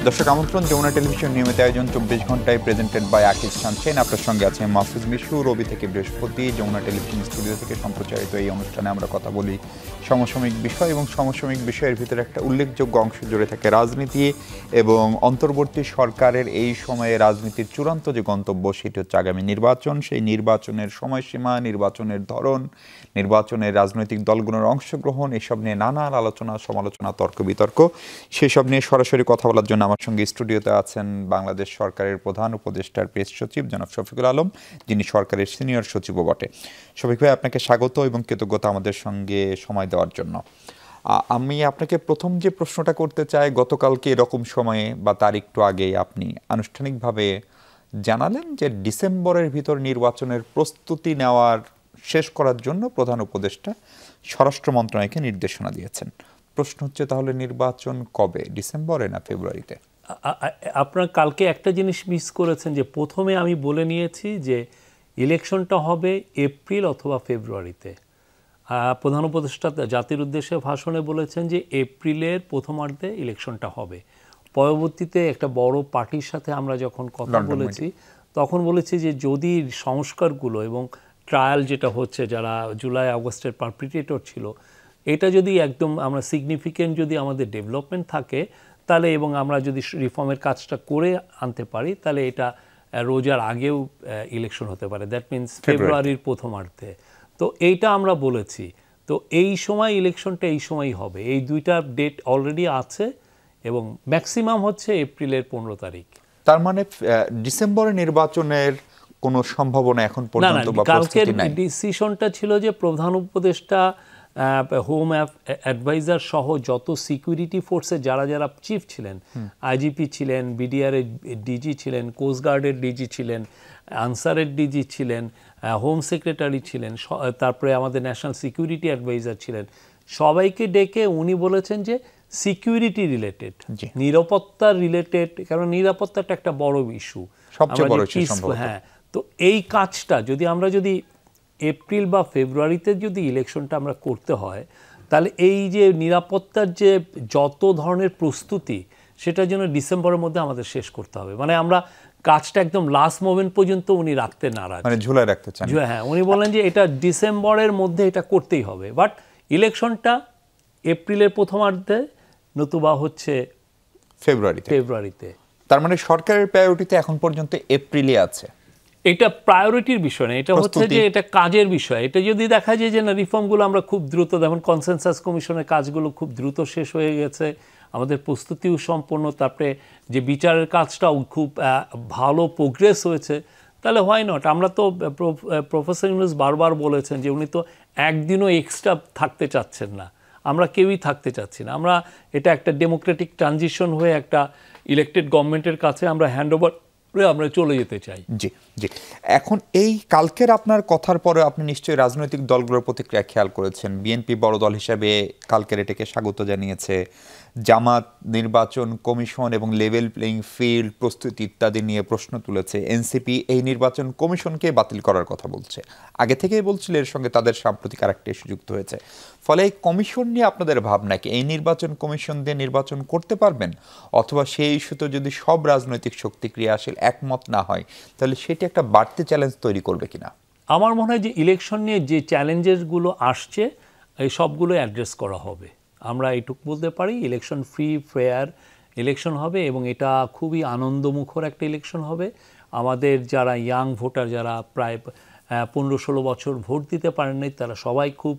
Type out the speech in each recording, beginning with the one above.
দর্শক আমন্ত্রণ, যমুনা টেলিভিশন নিয়মিত আয়োজন 24 ঘন্টায় প্রেজেন্টেড বাই আকিজ শামসেন। আপনার সঙ্গে আছে মাহফুজ মিশু। রবি থেকে বৃহস্পতি যমুনা টেলিভিশন স্টুডিও থেকে সম্প্রচারিত এই অনুষ্ঠানে আমরা কথা বলি সমসাময়িক বিষয়, এবং সমসাময়িক বিষয়ের ভিতরে একটা উল্লেখযোগ্য অংশ জুড়ে থাকে রাজনীতি, এবং অন্তর্বর্তী সরকারের এই সময়ে রাজনীতির চূড়ান্ত যে গন্তব্য সেটি হচ্ছে আগামী নির্বাচন। সেই নির্বাচনের সময়সীমা, নির্বাচনের ধরন, নির্বাচনের রাজনৈতিক দলগুলোর অংশগ্রহণ, এসব নিয়ে নানান আলোচনা, সমালোচনা, তর্ক বিতর্ক। সেসব নিয়ে সরাসরি কথা বলার জন্য আমার সঙ্গে স্টুডিওতে আছেন বাংলাদেশ সরকারের প্রধান উপদেষ্টার প্রেস সচিব জনাব শফিকুল আলম, যিনি সরকারের সিনিয়র সচিবও বটে। শফিক ভাই, আপনাকে স্বাগত এবং কৃতজ্ঞতা আমাদের সঙ্গে সময় দেওয়ার জন্য। আমি আপনাকে প্রথম যে প্রশ্নটা করতে চাই, গতকালকে এরকম সময়ে বা তার একটু আগে আপনি আনুষ্ঠানিকভাবে জানালেন যে ডিসেম্বরের ভিতর নির্বাচনের প্রস্তুতি নেওয়ার শেষ করার জন্য প্রধান উপদেষ্টা স্বরাষ্ট্র মন্ত্রণালয়কে নির্দেশনা দিয়েছেন। প্রশ্ন হচ্ছে, তাহলে নির্বাচন কবে, ডিসেম্বরে না ফেব্রুয়ারিতে? আপনার কালকে একটা জিনিস মিস করেছেন, যে প্রথমে আমি বলে নিয়েছি যে ইলেকশনটা হবে এপ্রিল অথবা ফেব্রুয়ারিতে। প্রধান উপদেষ্টা জাতির উদ্দেশ্যে ভাষণে বলেছেন যে এপ্রিলের প্রথমার্ধে ইলেকশনটা হবে। পরবর্তীতে একটা বড় পার্টির সাথে আমরা যখন কথা বলেছি তখন বলেছি যে যদি সংস্কারগুলো এবং ট্রায়াল যেটা হচ্ছে, যারা জুলাই আগস্টের পারপিটেটর ছিল, এটা যদি একদম আমরা সিগনিফিকেন্ট যদি আমাদের ডেভেলপমেন্ট থাকে তাহলে, এবং আমরা যদি রিফর্মের কাজটা করে আনতে পারি, তাহলে এটা রোজার আগেও ইলেকশন হতে পারে। দ্যাট মিনস ফেব্রুয়ারির প্রথমার্ধে। তো এইটা আমরা বলেছি। তো এই সময় ইলেকশনটা এই সময়ই হবে। এই দুইটা ডেট অলরেডি আছে এবং ম্যাক্সিমাম হচ্ছে এপ্রিলের 15 তারিখ। তার মানে ডিসেম্বরে নির্বাচনের কোনো সম্ভাবনা এখন পর্যন্ত বা প্রস্তুতি নাই? ডিসিশনটা ছিল যে প্রধান উপদেষ্টা, হোম অ্যাডভাইজার সহ যত সিকিউরিটি ফোর্সের যারা যারা চিফ ছিলেন, আইজিপি ছিলেন, বিডিআর এর ডিজি ছিলেন, কোস্টগার্ডের ডিজি ছিলেন, আনসারের ডিজি ছিলেন, হোম সেক্রেটারি ছিলেন, তারপরে আমাদের ন্যাশনাল সিকিউরিটি অ্যাডভাইজার ছিলেন, সবাইকে ডেকে উনি বলেছেন যে সিকিউরিটি রিলেটেড, নিরাপত্তা রিলেটেড, কারণ নিরাপত্তাটা একটা বড় ইস্যু, সবচেয়ে বড় ইস্যু। হ্যাঁ, তো এই কাজটা যদি এপ্রিল বা ফেব্রুয়ারিতে যদি ইলেকশনটা আমরা করতে হয়, তাহলে এই যে নিরাপত্তার যে যত ধরনের প্রস্তুতি, সেটার জন্য ডিসেম্বরের মধ্যে আমাদের শেষ করতে হবে। মানে আমরা কাজটা একদম লাস্ট মোমেন্ট পর্যন্ত উনি রাখতে নারাজ, মানে ঝুলায় রাখতে চান। হ্যাঁ, উনি বলেন যে এটা ডিসেম্বরের মধ্যে এটা করতেই হবে, বাট ইলেকশনটা এপ্রিলের প্রথমার্ধে নতুবা হচ্ছে ফেব্রুয়ারিতে। তার মানে সরকারের প্রায়োরিটিতে এখন পর্যন্ত এপ্রিলে আছে। এটা প্রায়োরিটির বিষয় না, এটা হচ্ছে যে এটা কাজের বিষয়। এটা যদি দেখা যায় যে না, রিফর্মগুলো আমরা খুব দ্রুত, যেমন কনসেনসাস কমিশনের কাজগুলো খুব দ্রুত শেষ হয়ে গেছে, আমাদের প্রস্তুতিও সম্পন্ন, তারপরে যে বিচারের কাজটাও খুব ভালো প্রোগ্রেস হয়েছে, তাহলে হোয়াই নট? আমরা তো প্রফেসর ইউনূস বারবার বলেছেন যে উনি তো একদিনও এক্সট্রা থাকতে চাচ্ছেন না, আমরা কেউই থাকতে চাচ্ছি না। আমরা এটা একটা ডেমোক্রেটিক ট্রানজিশন হয়ে একটা ইলেক্টেড গভর্নমেন্টের কাছে আমরা হ্যান্ডওভার আমরা চলে যেতে চাই। জি জি। এখন এই কালকের আপনার কথার পরে আপনি নিশ্চয়ই রাজনৈতিক দলগুলোর প্রতিক্রিয়া খেয়াল করেছেন। বিএনপি বড় দল হিসেবে কালকের এটাকে স্বাগত জানিয়েছে। জামাত নির্বাচন কমিশন এবং লেভেল প্লেইং ফিল্ড প্রস্তুতি ইত্যাদি নিয়ে প্রশ্ন তুলেছে। এনসিপি এই নির্বাচন কমিশনকে বাতিল করার কথা বলছে, আগে থেকেই বলছিল, এর সঙ্গে তাদের সাম্প্রতিক আরেকটা ইস্যু যুক্ত হয়েছে। ফলে এই কমিশন নিয়ে আপনাদের ভাবনা কি? এই নির্বাচন কমিশন দিয়ে নির্বাচন করতে পারবেন, অথবা সেই ইস্যুতে যদি সব রাজনৈতিক শক্তি ক্রিয়াশীল একমত না হয়, তাহলে সেটি একটা বাড়তি চ্যালেঞ্জ তৈরি করবে কিনা? আমার মনে হয় যে ইলেকশন নিয়ে যে চ্যালেঞ্জেসগুলো আসছে, এই সবগুলো অ্যাড্রেস করা হবে। আমরা এইটুকু বলতে পারি, ইলেকশন ফ্রি ফেয়ার ইলেকশন হবে এবং এটা খুবই আনন্দমুখর একটা ইলেকশন হবে। আমাদের যারা ইয়াং ভোটার, যারা প্রায় 15-16 বছর ভোট দিতে পারেন নাই, তারা সবাই খুব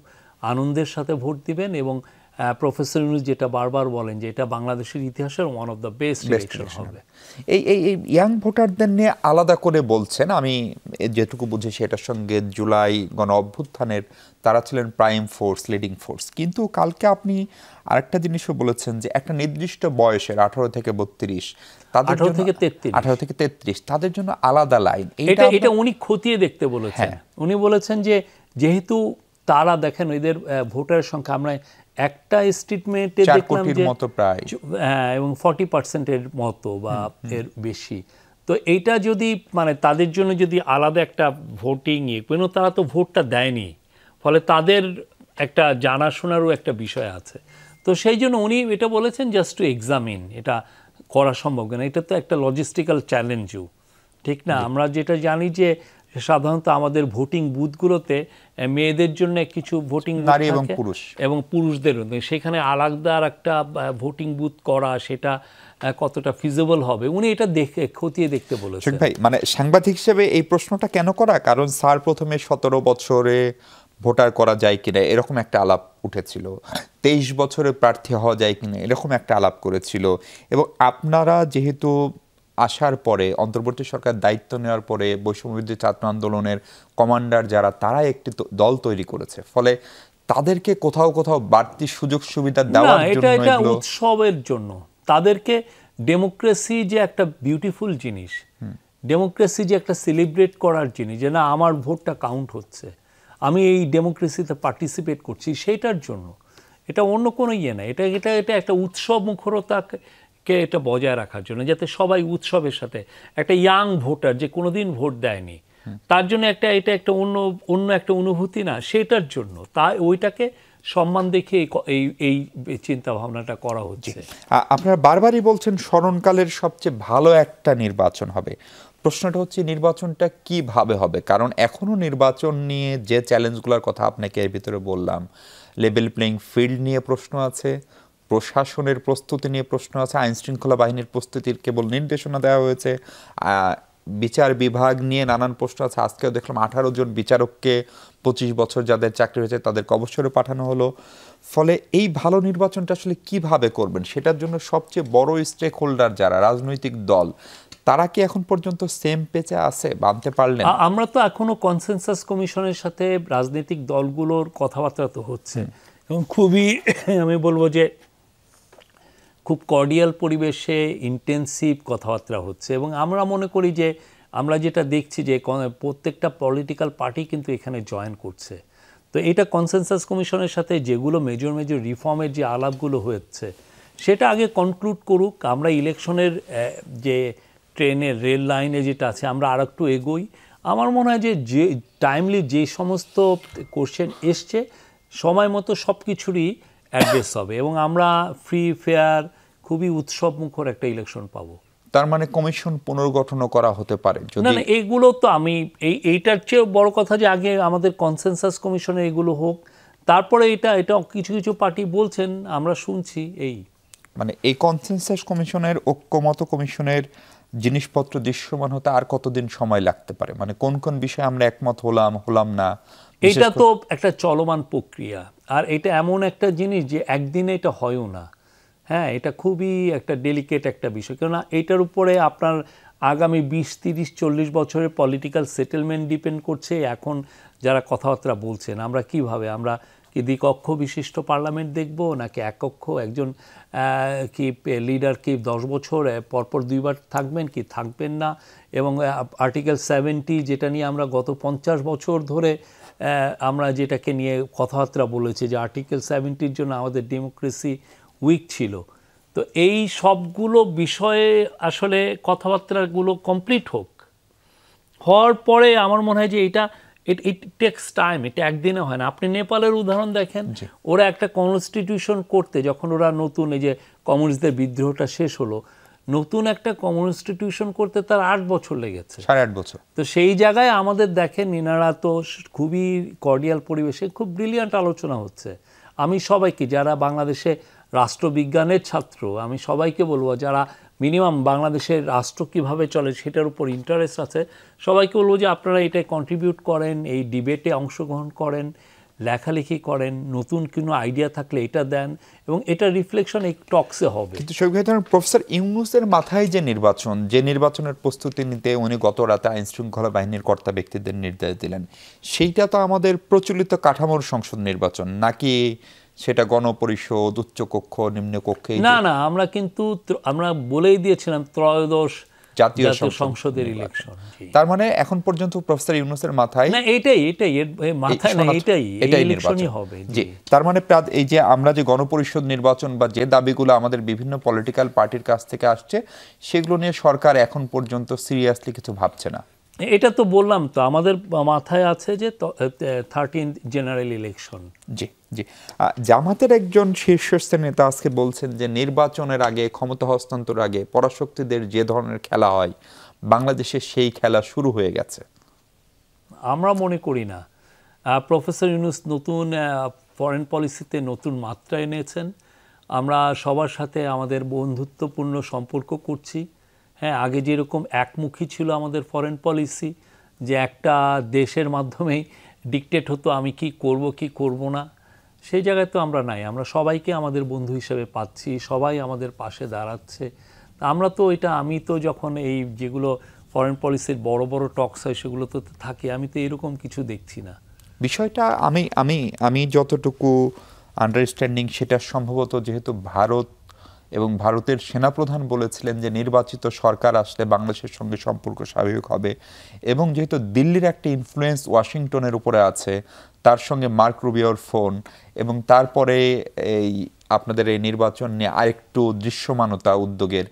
আনন্দের সাথে ভোট দিবেন। এবং প্রফেসর ইউনূস যেটা বারবার বলেন যে এটা বাংলাদেশের ইতিহাসের one of the best election হবে। এই ইয়াং ভোটারদের নিয়ে আলাদা করে বলছেন, আমি যেটুকু বুঝি সেটার সঙ্গে জুলাই গণ অভ্যুত্থানের তারা ছিলেন প্রাইম ফোর্স, লিডিং ফোর্স। কিন্তু কালকে আপনি আরেকটা জিনিসও বলেছেন যে একটা নির্দিষ্ট বয়সের 18 থেকে 32, 18 থেকে 33 তাদের জন্য আলাদা লাইন। এটা উনি খতিয়ে দেখতে বলেছেন। উনি বলেছেন যে যেহেতু তারা, দেখেন এদের ভোটারের সংখ্যা, আমরা একটা স্টেটমেন্টে দেখলাম যে প্রায়, হ্যাঁ, এবং 40%-এর মতো বা এর বেশি। তো এইটা যদি মানে তাদের জন্য যদি আলাদা একটা ভোটিং কেন, তারা তো ভোটটা দেয়নি, ফলে তাদের একটা জানাশোনারও একটা বিষয় আছে। তো সেই জন্য উনি এটা বলেছেন জাস্ট টু এক্সামিন, এটা করা সম্ভব না। এটা তো একটা লজিস্টিক্যাল চ্যালেঞ্জও, ঠিক না? আমরা যেটা জানি যে সাধারণত আমাদের ভোটিং বুথগুলোতে মেয়েদের জন্য কিছু ভোটিং বুথ নারী এবং থাকে পুরুষ এবং পুরুষদের সেখানে আলাদা একটা ভোটিং বুথ করা, সেটা কতটা ফিজিবল হবে, উনি এটা দেখে খতিয়ে দেখতে বলেছেন। ভাই মানে সাংবাদিক হিসেবে এই প্রশ্নটা কেন করা, কারণ স্যার প্রথমে 17 বছরে ভোটার করা যায় কিনা এরকম একটা আলাপ উঠেছিল, 23 বছরে প্রার্থী হওয়া যায় কিনা এরকম একটা আলাপ করেছিল, এবং আপনারা যেহেতু আসার পরে অন্তর্বর্তী সরকার দায়িত্ব নেওয়ার পরে বৈষম্যবিরোধী ছাত্র আন্দোলনের কমান্ডার যারা, তারা একটি দল তৈরি করেছে, ফলে তাদেরকে কোথাও কোথাও বাড়তি সুযোগ সুবিধা দেওয়ার জন্য এটা উৎসবের জন্য তাদেরকে, ডেমোক্রেসি যে একটা বিউটিফুল জিনিস, ডেমোক্রেসি যে একটা সেলিব্রেট করার জিনিস, যে না আমার ভোটটা কাউন্ট হচ্ছে, আমি এই ডেমোক্রেসিতে পার্টিসিপেট করছি, সেইটার জন্য। এটা অন্য কোনো ইয়ে না, এটা এটা এটা একটা উৎসব মুখরতাকে এটা বজায় রাখার জন্য, যাতে সবাই উৎসবের সাথে, একটা ইয়াং ভোটার যে কোনোদিন ভোট দেয়নি তার জন্য এটা একটা অন্য একটা অনুভূতি না, সেটার জন্য তাই ওইটাকে সম্মান দেখে এই চিন্তা ভাবনাটা করা হচ্ছে। আপনারা বারবারই বলছেন স্মরণকালের সবচেয়ে ভালো একটা নির্বাচন হবে। প্রশ্নটা হচ্ছে নির্বাচনটা কিভাবে হবে, কারণ এখনো নির্বাচন নিয়ে যে চ্যালেঞ্জগুলোর কথা আপনাকে এর ভিতরে বললাম, লেভেল প্লেইং ফিল্ড নিয়ে প্রশ্ন আছে, প্রশাসনের প্রস্তুতি নিয়ে প্রশ্ন আছে, আইন শৃঙ্খলা বাহিনীর প্রস্তুতির কেবল নির্দেশনা দেওয়া হয়েছে, বিচার বিভাগ নিয়ে নানান প্রশ্ন আছে। আজকেও দেখলাম 18 জন বিচারককে 25 বছর যাদের চাকরি হয়েছে তাদেরকে অবসরে পাঠানো হলো। ফলে এই ভালো নির্বাচনটা আসলে কিভাবে করবেন, সেটার জন্য সবচেয়ে বড় স্টেক হোল্ডার যারা, রাজনৈতিক দল, তারা কি এখন পর্যন্ত সেম পেজে আছে, বানতে পারলেন? আমরা তো এখনো কনসেনসাস কমিশনের সাথে রাজনৈতিক দলগুলোর কথাবার্তা তো হচ্ছে, এবং খুবই আমি বলবো যে খুব কর্ডিয়াল পরিবেশে ইন্টেন্সিভ কথাবার্তা হচ্ছে, এবং আমরা মনে করি যে আমরা যেটা দেখছি যে প্রত্যেকটা পলিটিক্যাল পার্টি কিন্তু এখানে জয়েন করছে। তো এটা কনসেনসাস কমিশনের সাথে যেগুলো মেজর রিফর্মের যে আলাপগুলো হয়েছে সেটা আগে কনক্লুড করুক। আমরা ইলেকশনের যে ট্রেনের রেল লাইনে যেটা আছে আমরা আর একটু এগোই। আমার মনে হয় যে টাইমলি যে সমস্ত কোশ্চেন এসছে সময় মতো সব কিছুরই অ্যাড্রেস হবে, এবং আমরা ফ্রি ফেয়ার খুবই উৎসব মুখর একটা ইলেকশন পাবো। তার মানে কমিশন পুনর্গঠনও করা হতে পারে যদি না, এগুলো তো আমি এইটার চেয়ে বড় কথা যে আগে আমাদের কনসেনসাস কমিশনে এগুলো হোক, তারপরে এটা কিছু কিছু পার্টি বলছেন আমরা শুনছি। এই মানে এই কনসেনসাস কমিশনের, ঐক্যমত কমিশনের জিনিসপত্র দৃশ্যমান হতে আর কতদিন সময় লাগতে পারে, মানে কোন কোন বিষয়ে আমরা একমত হলাম না? এটা তো একটা চলমান প্রক্রিয়া, আর এটা এমন একটা জিনিস যে একদিনে এটা হয়ও না। হ্যাঁ, এটা খুবই একটা ডেলিকেট একটা বিষয়, কেননা এটার উপরে আপনার আগামী 20, 30, 40 বছরের পলিটিক্যাল সেটেলমেন্ট ডিপেন্ড করছে। এখন যারা কথাবার্তা বলছেন আমরা কিভাবে, আমরা কি দ্বিকক্ষ বিশিষ্ট পার্লামেন্ট দেখব, নাকি এককক্ষ, একজন কি লিডার কি 10 বছর পরপর 2 বার থাকবেন কি থাকবেন না, এবং আর্টিকেল 70 যেটা নিয়ে আমরা গত 50 বছর ধরে আমরা যেটাকে নিয়ে কথাবার্তা বলেছি যে আর্টিকেল 70-র জন্য আমাদের ডেমোক্রেসি উইক ছিল। তো এই সবগুলো বিষয়ে আসলে কথাবার্তাগুলো কমপ্লিট হওয়ার পরে আমার মনে হয় যে ইট টেক্স টাইম, এটা একদিনে হয় না। আপনি নেপালের উদাহরণ দেখেন, ওরা একটা কনস্টিটিউশন করতে যখন ওরা নতুন এই যে কমিউনিস্টদের বিদ্রোহটা শেষ হলো, নতুন একটা কনস্টিটিউশন করতে তার 8 বছর লেগেছে, 8.5 বছর। তো সেই জায়গায় আমাদের দেখেন ইনারা তো খুবই কর্ডিয়াল পরিবেশে খুব ব্রিলিয়ান্ট আলোচনা হচ্ছে। আমি সবাইকে, যারা বাংলাদেশে রাষ্ট্রবিজ্ঞানের ছাত্র, আমি সবাইকে বলবো যারা মিনিমাম বাংলাদেশের রাষ্ট্র কীভাবে চলে সেটার উপর ইন্টারেস্ট আছে, সবাইকে বলবো যে আপনারা এটাই কন্ট্রিবিউট করেন, এই ডিবেটে অংশগ্রহণ করেন, লেখালেখি করেন, নতুন কোনো আইডিয়া থাকলে এটা দেন, এবং এটা রিফ্লেকশন এই টক্সে হবে। কিন্তু প্রফেসর ইউনূসের মাথায় যে নির্বাচনের প্রস্তুতি নিতে উনি গত রাতে আইন শৃঙ্খলা বাহিনীর কর্তা ব্যক্তিদের নির্দেশ দিলেন, সেইটা তো আমাদের প্রচলিত কাঠামোর সংসদ নির্বাচন নাকি সেটা গণপরিষদ, উচ্চকক্ষ, নিম্নকক্ষে? না, আমরা বলেই দিয়েছিলাম ত্রয়োদশ জাতীয় সংসদের ইলেকশন। তার মানে এখন পর্যন্ত প্রফেসর ইউনূসের মাথায় না, এটাই মাথায় না, এটাই ইলেকশনই হবে। জি, তার মানে এই যে আমরা যে গণপরিষদ নির্বাচন বা যে দাবিগুলো আমাদের বিভিন্ন পলিটিক্যাল পার্টির কাছ থেকে আসছে, সেগুলো নিয়ে সরকার এখন পর্যন্ত সিরিয়াসলি কিছু ভাবছে না। এটা তো বললাম তো, আমাদের মাথায় আছে যে 13th জেনারেল ইলেকশন। জি জি। জামাতের একজন শীর্ষস্থানীয় নেতা আজকে বলছেন যে নির্বাচনের আগে, ক্ষমতা হস্তান্তরের আগে পরাশক্তিদের যে ধরনের খেলা হয় বাংলাদেশে সেই খেলা শুরু হয়ে গেছে। আমরা মনে করি না। প্রফেসর ইউনূস নতুন ফরেন পলিসিতে নতুন মাত্রা এনেছেন। আমরা সবার সাথে আমাদের বন্ধুত্বপূর্ণ সম্পর্ক করছি। হ্যাঁ, আগে যেরকম একমুখী ছিল আমাদের ফরেন পলিসি, যে একটা দেশের মাধ্যমেই ডিকটেট হতো আমি কি করব কি করব না, সেই জায়গায় তো আমরা নাই। আমরা সবাইকে আমাদের বন্ধু হিসেবে পাচ্ছি, সবাই আমাদের পাশে দাঁড়াচ্ছে। আমরা তো এটা, আমি তো যখন এই যেগুলো ফরেন পলিসির বড় বড় টকস হয় সেগুলো তো থাকি, আমি তো এরকম কিছু দেখছি না। বিষয়টা আমি আমি আমি যতটুকু আন্ডারস্ট্যান্ডিং, সেটা সম্ভবত যেহেতু ভারত এবং ভারতের সেনাপ্রধান বলেছিলেন যে নির্বাচিত সরকার আসলে বাংলাদেশের সঙ্গে সম্পর্ক স্বাভাবিক হবে, এবং যেহেতু দিল্লির একটা ইনফ্লুয়েন্স ওয়াশিংটনের উপরে আছে, তার সঙ্গে মার্ক রুবিওর ফোন, এবং তারপরে এই আপনাদের এই নির্বাচন নিয়ে আরেকটু দৃশ্যমানতা উদ্যোগের,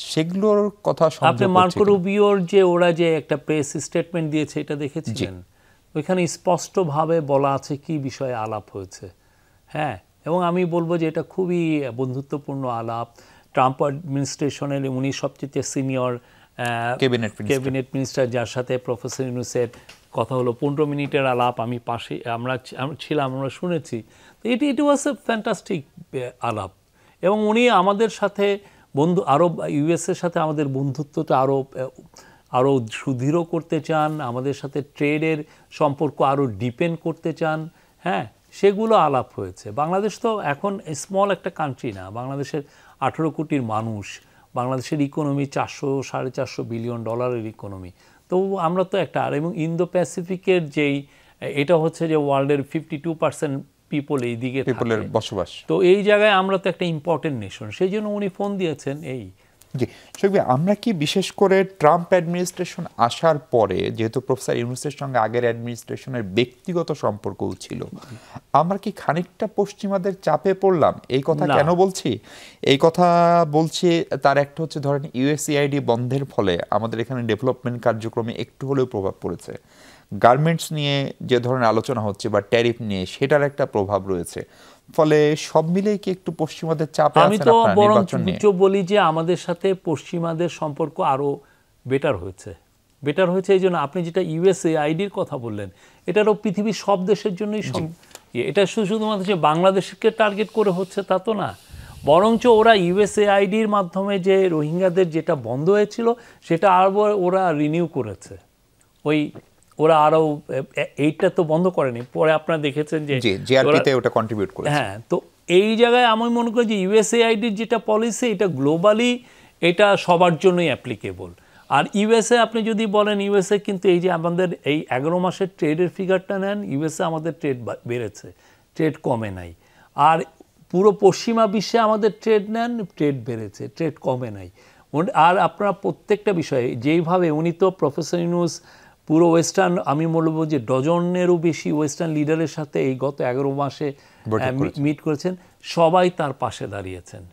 সেগুলোর কথা আপনি মার্কো রুবিওর যে ওরা যে একটা প্রেস স্টেটমেন্ট দিয়েছে এটা দেখেছিলেন? ওইখানে স্পষ্টভাবে বলা আছে কি বিষয়ে আলাপ হয়েছে। হ্যাঁ, এবং আমি বলবো যে এটা খুবই বন্ধুত্বপূর্ণ আলাপ। ট্রাম্প অ্যাডমিনিস্ট্রেশনের উনি সবচেয়ে সিনিয়র ক্যাবিনেট মিনিস্টার, যার সাথে প্রফেসর ইউনূসের কথা হলো 15 মিনিটের আলাপ। আমি পাশে আমরা ছিলাম, আমরা শুনেছি। তো ইট ওয়াজ এ ফ্যান্টাস্টিক আলাপ। এবং উনি আমাদের সাথে আরও ইউএসের সাথে আমাদের বন্ধুত্বটা আরও সুদৃঢ় করতে চান, আমাদের সাথে ট্রেডের সম্পর্ক আরও ডিপেন্ড করতে চান। হ্যাঁ, সেগুলো আলাপ হয়েছে। বাংলাদেশ তো এখন স্মল একটা কান্ট্রি না, বাংলাদেশের 18 কোটির মানুষ, বাংলাদেশের ইকোনমি 400-450 বিলিয়ন ডলারের ইকোনমি। তো আমরা তো একটা, আর এবং ইন্দো প্যাসিফিকের যেই, এটা হচ্ছে যে ওয়ার্ল্ডের 52% পিপল এই দিকে বসবাস। তো এই জায়গায় আমরা তো একটা ইম্পর্টেন্ট নেশন, সেই জন্য উনি ফোন দিয়েছেন। এই জি শফিক ভাই, আমরা কি বিশেষ করে ট্রাম্প অ্যাডমিনিস্ট্রেশন আসার পরে, যেহেতু প্রফেসর ইউনূসের সঙ্গে আগের অ্যাডমিনিস্ট্রেশনের ব্যক্তিগত সম্পর্কও ছিল, আমরা কি খানিকটা পশ্চিমাদের চাপে পড়লাম? এই কথা কেন বলছি? এই কথা বলছি তার একটা হচ্ছে, ধরেন ইউএসএআইডি বন্ধের ফলে আমাদের এখানে ডেভেলপমেন্ট কার্যক্রমে একটু হলেও প্রভাব পড়েছে। গার্মেন্টস নিয়ে যে ধরনের আলোচনা হচ্ছে বা ট্যারিফ নিয়ে, সেটার একটা প্রভাব রয়েছে। ফলে সব মিলেই কি একটু পশ্চিমাদের চাপে আছেন আমি তো বরং বলি যে আমাদের সাথে পশ্চিমাদের সম্পর্ক আরো বেটার হয়েছে। এই জন্য আপনি যেটা ইউএসএআইডির কথা বললেন, এটারও পৃথিবীর সব দেশের জন্যই এটা শুধুমাত্র যে বাংলাদেশকে টার্গেট করে হচ্ছে তা তো না, বরঞ্চ ওরা ইউএসএআইডির মাধ্যমে যে রোহিঙ্গাদের যেটা বন্ধ হয়েছিল সেটা আরও ওরা রিনিউ করেছে। ওরা আরও এইটা তো বন্ধ করেনি, পরে আপনারা দেখেছেন যে জিআরপিতে ওটা কন্ট্রিবিউট করেছে। হ্যাঁ, তো এই জায়গায় আমি মনে করি যে ইউএসএআইডির যেটা পলিসি, এটা গ্লোবালি এটা সবার জন্যই অ্যাপ্লিকেবল। আর ইউএসএ আপনি যদি বলেন, ইউএসএ কিন্তু এই যে আমাদের এই 11 মাসের ট্রেডের ফিগারটা নেন, ইউএসএ আমাদের ট্রেড বেড়েছে, ট্রেড কমে নাই। আর পুরো পশ্চিমা বিশ্বে আমাদের ট্রেড নেন, ট্রেড বেড়েছে, ট্রেড কমে নাই। আর আপনারা প্রত্যেকটা বিষয়ে যেইভাবে, উনি তো প্রফেসর ইউনূস পুরো ওয়েস্টার্ন, আমি বলবো যে ডজনেরও বেশি ওয়েস্টার্ন লিডারের সাথে এই গত 11 মাসে মিট করেছেন, সবাই তার পাশে দাঁড়িয়েছেন।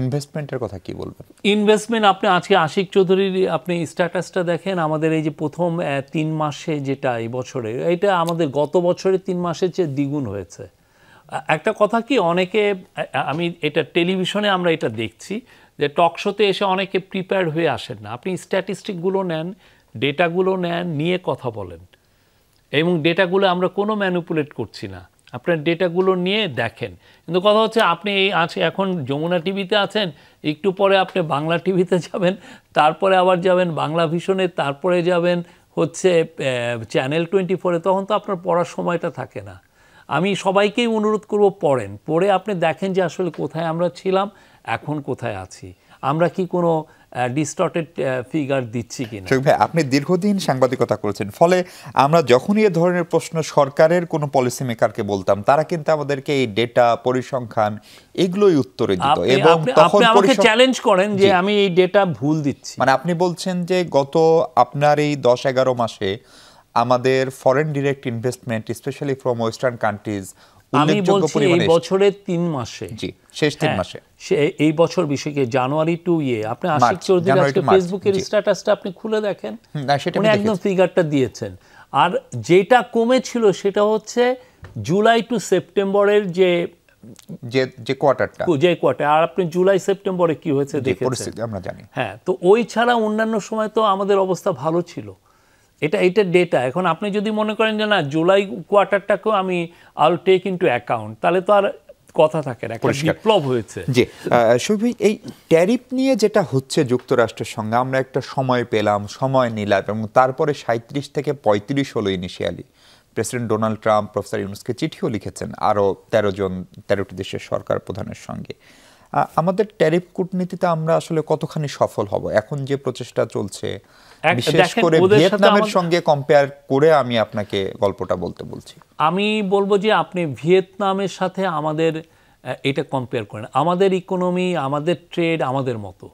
ইনভেস্টমেন্টের কথা কি বলবেন? ইনভেস্টমেন্ট আপনি আজকে আশিক চৌধুরীর আপনি স্ট্যাটাসটা দেখেন, আমাদের এই যে প্রথম 3 মাসে যেটা এই বছরে, এটা আমাদের গত বছরের 3 মাসের চেয়ে দ্বিগুণ হয়েছে। একটা কথা কি, অনেকে, আমি এটা টেলিভিশনে আমরা এটা দেখছি যে টক শোতে এসে অনেকে প্রিপেয়ার্ড হয়ে আসেন না। আপনি স্ট্যাটিস্টিকগুলো নেন, ডেটাগুলো নেন, নিয়ে কথা বলেন, এবং ডেটাগুলো আমরা কোনো ম্যানিপুলেট করছি না, আপনার ডেটাগুলো নিয়ে দেখেন। কিন্তু কথা হচ্ছে, আপনি এই এখন যমুনা টিভিতে আছেন, একটু পরে আপনি বাংলা টিভিতে যাবেন, তারপরে আবার যাবেন বাংলা ভিশনে, তারপরে যাবেন হচ্ছে চ্যানেল 24-এ, তখন তো আপনার পড়ার সময়টা থাকে না। আমি সবাইকেই অনুরোধ করব, পড়ে আপনি দেখেন যে আসলে কোথায় আমরা ছিলাম, এখন কোথায় আছি, আমরা কি কোনো ডিস্টর্টেড ফিগার দিচ্ছি কিনা। ভাই, আপনি দীর্ঘদিন সাংবাদিকতা করেছেন, ফলে আমরা যখনই এ ধরনের প্রশ্ন সরকারের কোনো পলিসি মেকারকে বলতাম, তারা কিন্তু আমাদেরকে এই ডেটা, পরিসংখ্যান এগুলোই উত্তরে দিত। এবং তখন আমাকে চ্যালেঞ্জ করেন যে আমি এই ডেটা ভুল দিচ্ছি। মানে আপনি বলছেন যে গত আপনার এই 10-11 মাসে আমাদের foreign direct investment, specially from western countries, আমি উল্লেখযোগ্য বলছি এই পরিমাণে বছরের 3 মাসে, জি শেষ 3 হ্যাঁ, মাসে এই বছর বিষয়কে জানুয়ারি টু আপনি আশিক মার্চ, চৌধুরী জানুয়ারি আজকে to মার্চ, ফেসবুকের জি। স্ট্যাটাসটা আপনি খুলে দেখেন, না, সেটা উনি আমি একদম দেখেছি। ফিগারটা দিয়েছেন। আর যেটা কমেছিল সেটা হচ্ছে জুলাই টু সেপ্টেম্বরের যে কোয়ার্টারটা, যে কোয়ার্টার। আর আপনি জুলাই সেপ্টেম্বরে কি হয়েছে যে দেখেছেন। পরিস্থিতি আমরা জানি। হ্যাঁ, তো ওই ছাড়া অন্যান্য সময় তো আমাদের অবস্থা ভালো ছিল। এটা ডেটা। এখন আপনি যদি মনে করেন যে না জুলাই কোয়ার্টারটাকেও আমি আল টেক ইনটু অ্যাকাউন্ট, তাহলে তো আর কথা থাকে না, একটা পরিষ্কার। বিপ্লব হয়েছে। জি, শফিক ভাই, এই ট্যারিফ নিয়ে যেটা হচ্ছে যুক্তরাষ্ট্রের সঙ্গে, আমরা একটা সময় পেলাম, সময় নিলাম, এবং তারপরে 37 থেকে 35 হলো initially. President Donald Trump professor ইউনুসকে চিঠিও লিখেছেন আরও 13টি দেশের সরকার প্রধানের সঙ্গে। আমাদের ট্যারিফ কূটনীতিতে আমরা আসলে কতখানি সফল হব এখন যে প্রচেষ্টা চলছে, বিশেষ করে ভিয়েতনামের সঙ্গে কম্পেয়ার করে আমি আপনাকে গল্পটা বলতে বলছি। আমি বলবো যে আপনি ভিয়েতনামের সাথে আমাদের এটা কম্পেয়ার করেন। আমাদের ইকোনমি, আমাদের ট্রেড আমাদের মতো,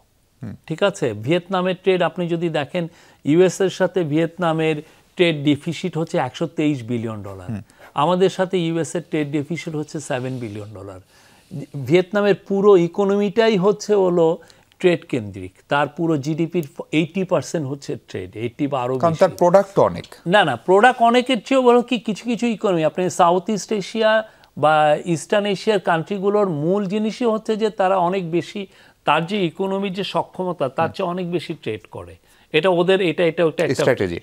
ঠিক আছে। ভিয়েতনামের ট্রেড আপনি যদি দেখেন, ইউএস এর সাথে ভিয়েতনামের ট্রেড ডেফিসিট হচ্ছে $123 বিলিয়ন, আমাদের সাথে ইউএস এর ট্রেড ডেফিসিট হচ্ছে $7 বিলিয়ন। ভিয়েতনামের পুরো ইকোনমিটাই হলো ট্রেড কেন্দ্রিক, তার পুরো জিডিপির 80% হচ্ছে ট্রেড, 80 বা আরো বেশি। তার প্রোডাক্ট অনেক, না প্রোডাক্ট অনেকের চেয়েও বড় কি কিছু কিছু ইকোনমি, আপনি সাউথ ইস্ট এশিয়া বা ইস্টার্ন এশিয়ার কান্ট্রিগুলোর মূল জিনিসই হচ্ছে যে তারা অনেক বেশি, তার যে ইকোনমির যে সক্ষমতা তার চেয়ে অনেক বেশি ট্রেড করে। এটা ওদের এটা স্ট্র্যাটেজি,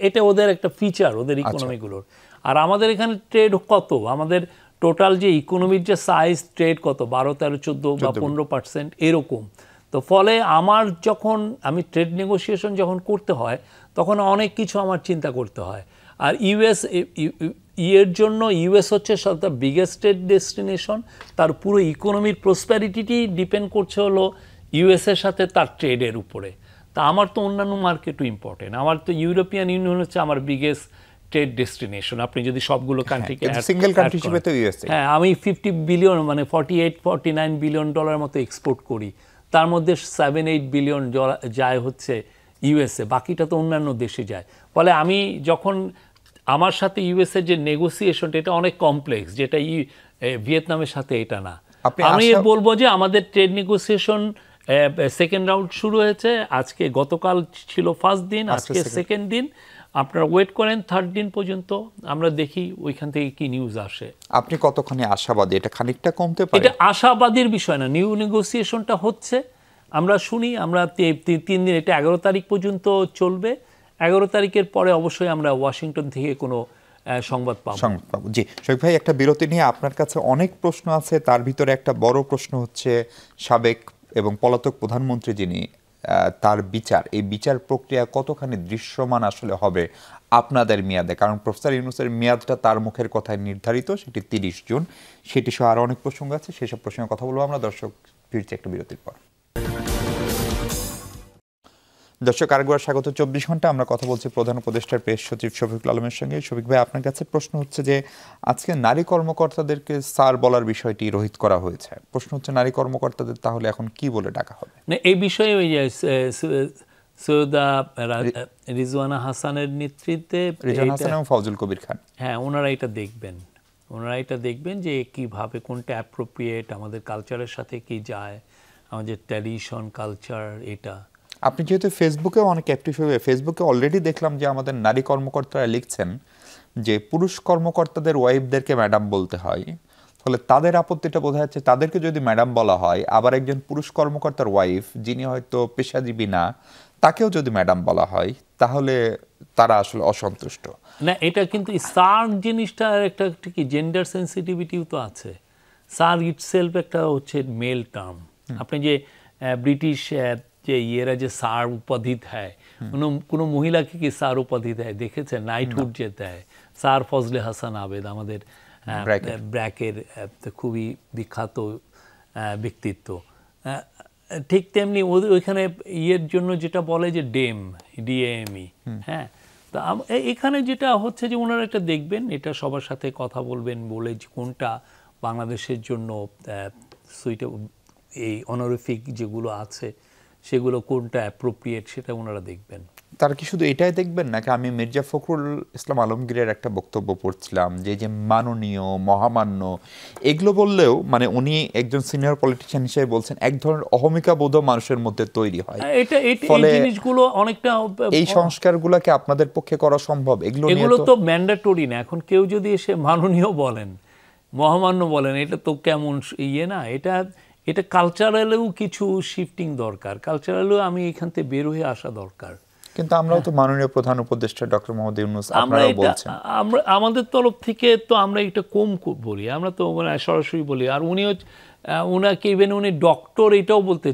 এটা ওদের একটা ফিচার ওদের ইকোনমিগুলোর। আর আমাদের এখানে ট্রেড কত, আমাদের টোটাল যে ইকোনমির যে সাইজ, ট্রেড কত 12, 13, 14 বা 15% এরকম। তো ফলে যখন আমি ট্রেড নেগোসিয়েশন যখন করতে হয় তখন অনেক কিছু আমার চিন্তা করতে হয়। আর এর জন্য ইউএস হচ্ছে সব দ্য বিগেস্ট ট্রেড ডেস্টিনেশন, তার পুরো ইকোনমির প্রসপ্যারিটি ডিপেন্ড করছে হলো ইউএসের সাথে তার ট্রেডের উপরে। তা আমার তো অন্যান্য মার্কেটও ইম্পর্টেন্ট, আমার তো ইউরোপিয়ান ইউনিয়ন হচ্ছে আমার বিগেস্ট ট্রেড ডেস্টিনেশন। আপনি যদি সবগুলো কান্ট্রিকে সিঙ্গেল কান্ট্রি হিসেবে তো ইউএস, হ্যাঁ, আমি 50 বিলিয়ন মানে $48-49 বিলিয়ন মতো এক্সপোর্ট করি, তার মধ্যে 7-8 বিলিয়ন যায় হচ্ছে ইউএসএ, বাকিটা তো অন্যান্য দেশে যায়। ফলে আমি যখন আমার সাথে ইউএসএ যে নেগোসিয়েশনটা, এটা অনেক কমপ্লেক্স, যেটা ভিয়েতনামের সাথে এটা না। আমি বলবো যে আমাদের ট্রেড নেগোসিয়েশন সেকেন্ড রাউন্ড শুরু হয়েছে, গতকাল ছিল ফার্স্ট দিন, আজকে সেকেন্ড দিন। আপনারা ওয়েট করেন থার্ড দিন পর্যন্ত, আমরা দেখি ওইখান থেকে কি নিউজ আসে। আপনি কতখানি আশাবাদী এটা খানিকটা কমতে পারে? এটা আশাবাদীর বিষয় না, নিউ নেগোসিয়েশনটা হচ্ছে, আমরা শুনি, আমরা 3 দিন, এটা 11 তারিখ পর্যন্ত চলবে। 11 তারিখের পরে অবশ্যই আমরা ওয়াশিংটন থেকে কোনো সংবাদ পাবো। জি শফিক ভাই, একটা বিরতি নিয়ে আপনার কাছে অনেক প্রশ্ন আছে, তার ভিতরে একটা বড় প্রশ্ন হচ্ছে সাবেক এবং পলাতক প্রধানমন্ত্রী যিনি, তার বিচার, এই বিচার প্রক্রিয়া কতখানি দৃশ্যমান আসলে হবে আপনাদের মেয়াদে? কারণ প্রফেসর ইউনূসের মেয়াদটা তার মুখের কথায় নির্ধারিত, সেটি 30 জুন। সেটি সহ আরও অনেক প্রসঙ্গ আছে, সেসব প্রসঙ্গে কথা বলবো আমরা। দর্শক, ফিরছি একটা বিরতির পর। দর্শক, আরেকবার স্বাগত 24 ঘন্টা। আমরা কথা বলছি প্রধান উপদেষ্টার প্রেস সচিব শফিকুল আলমের সঙ্গে। শফিক ভাই, আপনার কাছে প্রশ্ন হচ্ছে যে আজকে নারী কর্মকর্তাদেরকে স্যার বলার বিষয়টি রহিত করা হয়েছে। প্রশ্ন হচ্ছে নারী কর্মকর্তাদের তাহলে এখন কি বলে ডাকা হবে? না, এই বিষয়ে ওই যে সৈয়দা রিজওয়ানা হাসানের নেতৃত্বে, রিজওয়ানা হাসান এবং ফজল কবির খান, হ্যাঁ, ওনারা এটা দেখবেন যে কিভাবে কোনটা অ্যাপ্রোপ্রিয়েট, আমাদের কালচারের সাথে কি যায়, আমাদের ট্র্যাডিশন কালচার। এটা আপনি যেহেতু ফেসবুকেও অনেক অ্যাক্টিভ হয়ে, ফেসবুকে অলরেডি দেখলাম যে আমাদের নারী কর্মকর্তারা লিখছেন যে পুরুষ কর্মকর্তাদের ওয়াইফদেরকে ম্যাডাম বলতে হয়। ফলে তাদের আপত্তিটা বোঝা যাচ্ছে, তাদেরকে যদি ম্যাডাম বলা হয়, আবার একজন পুরুষ কর্মকর্তার ওয়াইফ যিনি হয়তো পেশাজীবী না, তাকেও যদি ম্যাডাম বলা হয়, তাহলে তারা আসলে অসন্তুষ্ট। না, এটা কিন্তু স্যার জিনিসটার একটা কি জেন্ডার সেন্সিটিভিটিও তো আছে। স্যার ইটসেলফ একটা হচ্ছে মেল টার্ম। আপনি যে ব্রিটিশ যে ইয়েরা যে স্যার উপাধি দেয়, কোনো মহিলাকে কি স্যার উপাধি দেয় দেখেছেন? নাইটহুড যে দেয়, স্যার ফজলে হাসান আবেদ আমাদের ব্র্যাকের খুবই বিখ্যাত ব্যক্তিত্ব, ঠিক তেমনি ওইখানে ইয়ের জন্য যেটা বলে যে ডিএমই। হ্যাঁ, তা এখানে যেটা হচ্ছে যে ওনারা এটা দেখবেন, এটা সবার সাথে কথা বলবেন, বলে যে কোনটা বাংলাদেশের জন্য সুইটেবল, এই অনারিফিক যেগুলো আছে সেগুলো কোনটা অ্যাপ্রোপ্রিয়েট, সেটা ওনারা দেখবেন। তারা কি শুধু এটাই দেখবেন নাকি? আমি মির্জা ফখরুল ইসলাম আলমগীরের একটা বক্তব্য পড়ছিলাম যে মাননীয়, মহামান্য এগুলো বললেও মানে উনি একজন সিনিয়র পলিটিশিয়ান হিসেবে বলছেন এক ধরনের অহমিকা বোধ মানুষের মধ্যে তৈরি হয়। এই জিনিসগুলো অনেকটা এই সংস্কারগুলোকে আপনাদের পক্ষে করা সম্ভব? এগুলো তো ম্যান্ডেটরি না। এখন কেউ যদি এসে মাননীয় বলেন, মহামান্য বলেন, এটা তো কেমন না, এটা কালচারালেও কিছু শিফটিং দরকার। কালচারালেও আমি এখান থেকে বের হয়ে আসা দরকার। কিন্তু আমরাও তো মাননীয় প্রধান উপদেষ্টা ডক্টর মোহাম্মদ ইউনূস আপনারাও বলছেন। আমরা আমাদের তরফ থেকে তো আমরা এটা কম বলি, আমরা তো সরাসরি বলি। আর উনাকে ইভেন উনি ডক্টর এটাও বলতে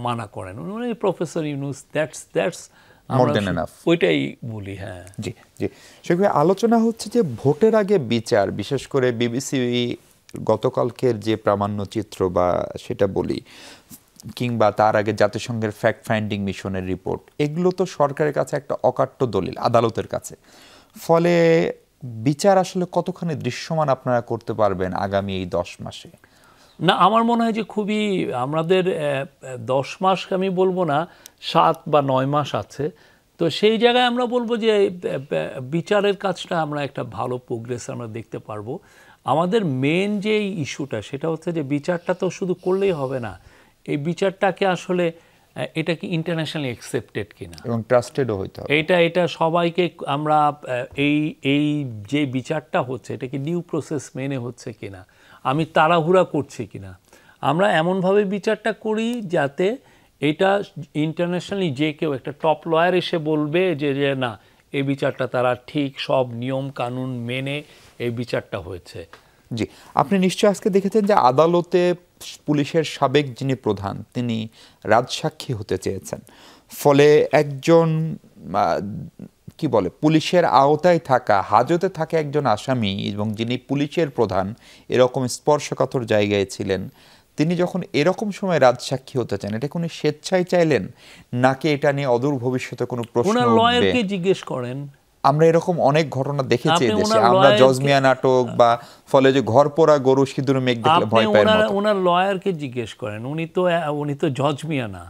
মানা করেন, উনি professor Yunus, that's more than enough, ওইটাই বলি। হ্যাঁ, জি জি। সেগুলো আলোচনা হচ্ছে যে ভোটের আগে বিচার, বিশেষ করে বিবিসি গতকালকের যে প্রামাণ্য চিত্র বা সেটা বলি, কিংবা তার আগে জাতিসংঘের ফ্যাক্ট ফাইন্ডিং মিশনের রিপোর্ট, এগুলো তো সরকারের কাছে একটা অকাট্য দলিল আদালতের কাছে। ফলে বিচার আসলে কতখানি দৃশ্যমান আপনারা করতে পারবেন আগামী এই 10 মাসে? না, আমার মনে হয় যে খুবই, আমাদের 10 মাস আমি বলবো না, 7 বা 9 মাস আছে। তো সেই জায়গায় আমরা বলবো যে বিচারের কাজটা আমরা একটা ভালো প্রোগ্রেস আমরা দেখতে পারবো। আমাদের মেন যে ইস্যুটা সেটা হচ্ছে যে বিচারটা তো শুধু করলেই হবে না, এই বিচারটাকে আসলে এটা কি ইন্টারন্যাশনালি অ্যাকসেপ্টেড কিনা এবং ট্রাস্টেডও হইতে হবে। এটা সবাইকে আমরা এই যে বিচারটা হচ্ছে এটা কি ডিউ প্রসেস মেনে হচ্ছে কিনা, আমি তাড়াহুড়া করছি কিনা, আমরা এমনভাবে বিচারটা করি যাতে এটা ইন্টারন্যাশনালি যে কেউ একটা টপ লয়ার এসে বলবে যে না, এই বিচারটা তারা ঠিক সব নিয়ম কানুন মেনে এই বিচারটা হয়েছে। জি, আপনি নিশ্চয় আজকে দেখেছেন যে আদালতে পুলিশের সাবেক যিনি প্রধান তিনি রাজসাক্ষী হতে চেয়েছেন। ফলে একজন কি বলে পুলিশের আওতায় থাকা, হাজতে থাকা একজন আসামি এবং যিনি পুলিশের প্রধান এরকম স্পর্শকাতর জায়গায় ছিলেন, তিনি যখন এরকম সময় রাজসাক্ষী হতে চান, এটা কোনো স্বেচ্ছায় চাইলেন নাকি এটা নিয়ে অদূর ভবিষ্যতে কোনো প্রশ্ন উঠবে? লয়ারকে জিজ্ঞেস করেন। আমরা এরকম অনেক ঘটনা দেখেছি দেশে, আমরা জজমিয়া নাটক বা ফলে যে ঘর পোড়া গরু সিঁদুর মেঘ দেখলে ভয় পায় মতো। ওনার লয়ারকে জিজ্ঞেস করেন, উনি তো জজমিয়া না,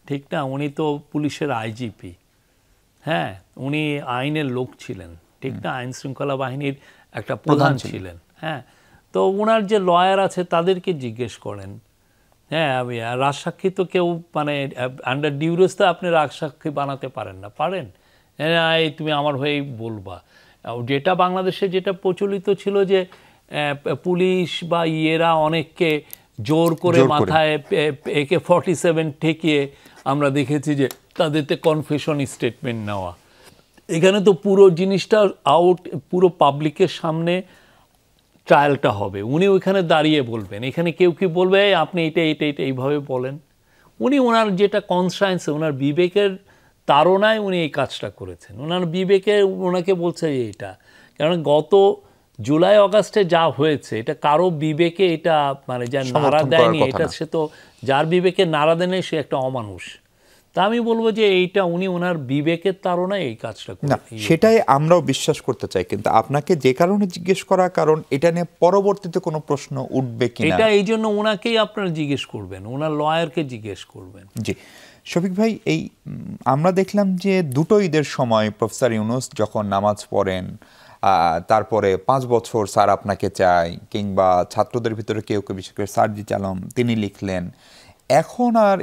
ঠিক না, উনি তো পুলিশের আইজিপি। হ্যাঁ, উনি আইনের লোক ছিলেন, ঠিক না, আইন শৃঙ্খলা বাহিনীর একটা প্রধান ছিলেন। হ্যাঁ, তো ওনার যে লয়ার আছে তাদেরকে জিজ্ঞেস করেন। হ্যাঁ, রাজসাক্ষী তো কেউ মানে আন্ডার ডিউরেস তো আপনি রাজসাক্ষী বানাতে পারেন না, পারেন? হ্যাঁ, তুমি আমার হয়েই বলবা। যেটা বাংলাদেশে যেটা প্রচলিত ছিল যে পুলিশ বা ইয়েরা অনেককে জোর করে মাথায় AK-47 ঠেকিয়ে আমরা দেখেছি যে তাদেরতে কনফেশন স্টেটমেন্ট নেওয়া। এখানে তো পুরো জিনিসটা পুরো পাবলিকের সামনে ট্রায়ালটা হবে, উনি ওইখানে দাঁড়িয়ে বলবেন। এখানে কেউ কি বলবে আপনি এটা এইভাবে বলেন? উনি ওনার যেটা কনসায়েন্স, ওনার বিবেকের তাড়নায় উনি এই কাজটা করেছেন। ওনার বিবেকে ওনাকে বলছে এটা, কারণ গত জুলাই অগাস্টে যা হয়েছে এটা কারো বিবেকে এটা মানে যা নাড়া দেয়নি, এটা সে তো যার বিবেকে নাড়া দেয়নি সে একটা অমানুষ। তা আমি বলবো যে এইটা উনি ওনার বিবেকের তাড়নায় এই কাজটা করেন। সেটাই আমরাও বিশ্বাস করতে চাই, কিন্তু আপনাকে যে কারণে জিজ্ঞেস করা, কারণ এটা নিয়ে পরবর্তীতে কোনো প্রশ্ন উঠবে কিনা, এটা এই জন্য ওনাকেই আপনারা জিজ্ঞেস করবেন, ওনার লয়ারকে জিজ্ঞেস করবেন। জি শফিক ভাই, এই আমরা দেখলাম যে দুটো ঈদের সময় প্রফেসর ইউনূস যখন নামাজ পড়েন, তারপরে 5 বছর স্যার আপনাকে চাই, কিংবা ছাত্রদের ভিতরে কেউ কেউ বিশেষ করে সার্জিস আলম তিনি লিখলেন, এখন আর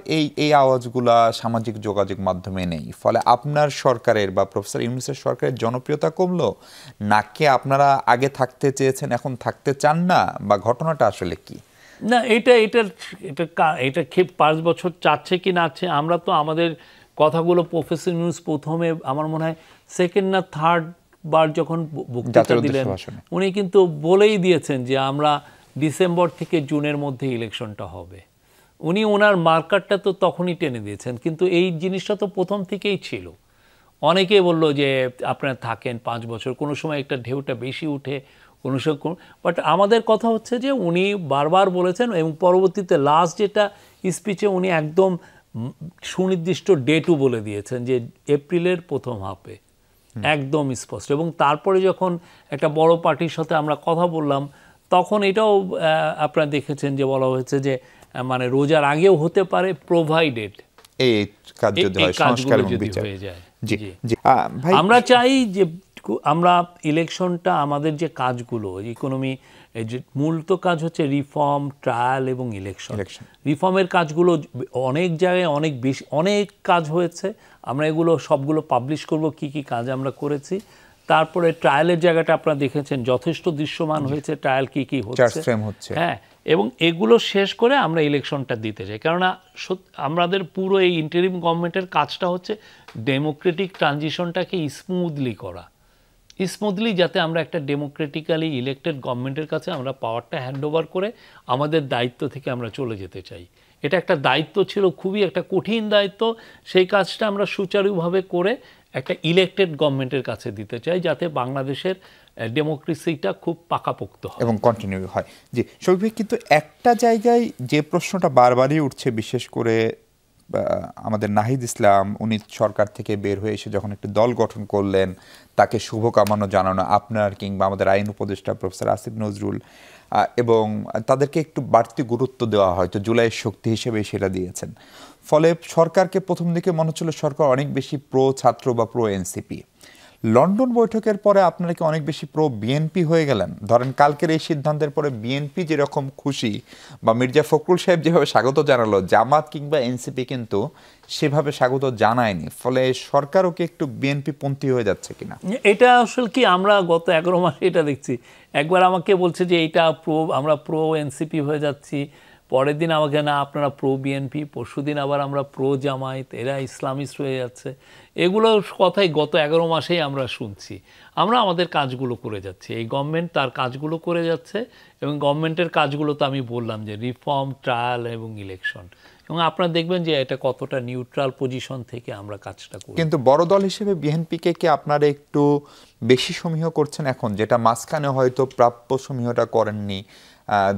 এই আওয়াজগুলা সামাজিক যোগাযোগ মাধ্যমে নেই। ফলে আপনার সরকারের বা প্রফেসর ইউনূসের সরকারের জনপ্রিয়তা কমলো নাকি আপনারা আগে থাকতে চেয়েছেন এখন থাকতে চান না, বা ঘটনাটা আসলে কি? না, এটা 5 বছর চাচ্ছে কি না, আমরা তো আমাদের কথাগুলো প্রফেসর ইউনূস প্রথমে আমার মনে হয় সেকেন্ড না থার্ড বার যখন বক্তৃতা দিলেন উনি কিন্তু বলেই দিয়েছেন যে আমরা ডিসেম্বর থেকে জুনের মধ্যে ইলেকশনটা হবে। উনি ওনার মার্কারটা তো তখনই টেনে দিয়েছেন, কিন্তু এই জিনিসটা তো প্রথম থেকেই ছিল। অনেকেই বললো যে আপনারা থাকেন 5 বছর, কোনো সময় একটা ঢেউটা বেশি উঠে, কোনো সময় বাট আমাদের কথা হচ্ছে যে উনি বারবার বলেছেন, এবং পরবর্তীতে লাস্ট যেটা স্পিচে উনি একদম সুনির্দিষ্ট ডেটও বলে দিয়েছেন যে এপ্রিলের প্রথম হাফে, একদম স্পষ্ট। এবং তারপরে যখন একটা বড় পার্টির সাথে আমরা কথা বললাম তখন এটাও আপনারা দেখেছেন যে বলা হয়েছে যে মানে রোজার আগেও হতে পারে, প্রোভাইডেড এই কাজ যদি হয়, সংস্কার এবং বিচার। জি জি ভাই, আমরা চাই যে আমরা ইলেকশনটা আমাদের যে কাজগুলো ইকোনমি, যে মূল তো কাজ হচ্ছে রিফর্ম, ট্রায়াল এবং ইলেকশন। রিফর্মের কাজগুলো অনেক জায়গায় অনেক বেশি, অনেক কাজ হয়েছে। আমরা এগুলো সবগুলো পাবলিশ করব কি কি কাজ আমরা করেছি। তারপরে ট্রায়ালের জায়গাটা আপনারা দেখেছেন যথেষ্ট দৃশ্যমান হয়েছে, ট্রায়াল কি কি হচ্ছে। হ্যাঁ, এবং এগুলো শেষ করে আমরা ইলেকশনটা দিতে চাই। কেননা আমাদের পুরো এই ইন্টারিম গভর্নমেন্টের কাজটা হচ্ছে ডেমোক্রেটিক ট্রানজিশনটাকে স্মুথলি করা, স্মুথলি যাতে আমরা একটা ডেমোক্রেটিক্যালি ইলেক্টেড গভর্নমেন্টের কাছে আমরা পাওয়ারটা হ্যান্ডওভার করে আমাদের দায়িত্ব থেকে আমরা চলে যেতে চাই। এটা একটা দায়িত্ব ছিল, খুবই একটা কঠিন দায়িত্ব। সেই কাজটা আমরা সুচারুভাবে করে একটা ইলেক্টেড গভর্নমেন্টের কাছে দিতে চাই, যাতে বাংলাদেশের ডেমোক্রেসিটা খুব পাকাপোক্ত হয় এবং কন্টিনিউ হয়। জি শফিক ভাই, কিন্তু একটা জায়গায় যে প্রশ্নটা বারবারই উঠছে, বিশেষ করে আমাদের নাহিদ ইসলাম, উনি সরকার থেকে বের হয়ে এসে যখন একটি দল গঠন করলেন, তাকে শুভকামনা জানানো আপনার কিংবা আমাদের আইন উপদেষ্টা প্রফেসর আসিফ নজরুল, এবং তাদেরকে একটু বাড়তি গুরুত্ব দেওয়া হয়তো জুলাইয়ের শক্তি হিসেবে সেটা দিয়েছেন। ফলে সরকারকে প্রথম দিকে মনে হচ্ছিল সরকার অনেক বেশি প্রো ছাত্র বা প্রো এনসিপি। লন্ডন বৈঠকের পরে আপনারা কি অনেক বেশি প্রো বিএনপি হয়ে গেলেন? ধরেন কালকের এই সিদ্ধান্তের পরে বিএনপি যেরকম খুশি বা মির্জা ফখরুল সাহেব যেভাবে স্বাগত জানালো, জামাত কিংবা এনসিপি কিন্তু সেভাবে স্বাগত জানায়নি। ফলে সরকারও কি একটু বিএনপি পন্থী হয়ে যাচ্ছে কিনা? এটা আসলে কি, আমরা গত 11 মাসে এটা দেখছি। একবার আমাকে বলছে যে এইটা আমরা প্রো এনসিপি হয়ে যাচ্ছি, পরের দিন আমাকে না আপনারা প্রো বিএনপি, পরশুদিন আবার আমরা প্রো জামায়াত, এরা ইসলামিস্ট হয়ে যাচ্ছে। এগুলো কথাই গত 11 মাসেই আমরা শুনছি। আমরা আমাদের কাজগুলো করে যাচ্ছি, এই গভর্নমেন্ট তার কাজগুলো করে যাচ্ছে। এবং গভর্নমেন্টের কাজগুলো তো আমি বললাম যে রিফর্ম, ট্রায়াল এবং ইলেকশন। এবং আপনারা দেখবেন যে এটা কতটা নিউট্রাল পজিশন থেকে আমরা কাজটা করি। কিন্তু বড় দল হিসেবে বিএনপিকে কি আপনারা একটু বেশি সমীহ করছেন এখন, যেটা মাঝখানে হয়তো প্রাপ্য সমীহটা করেননি?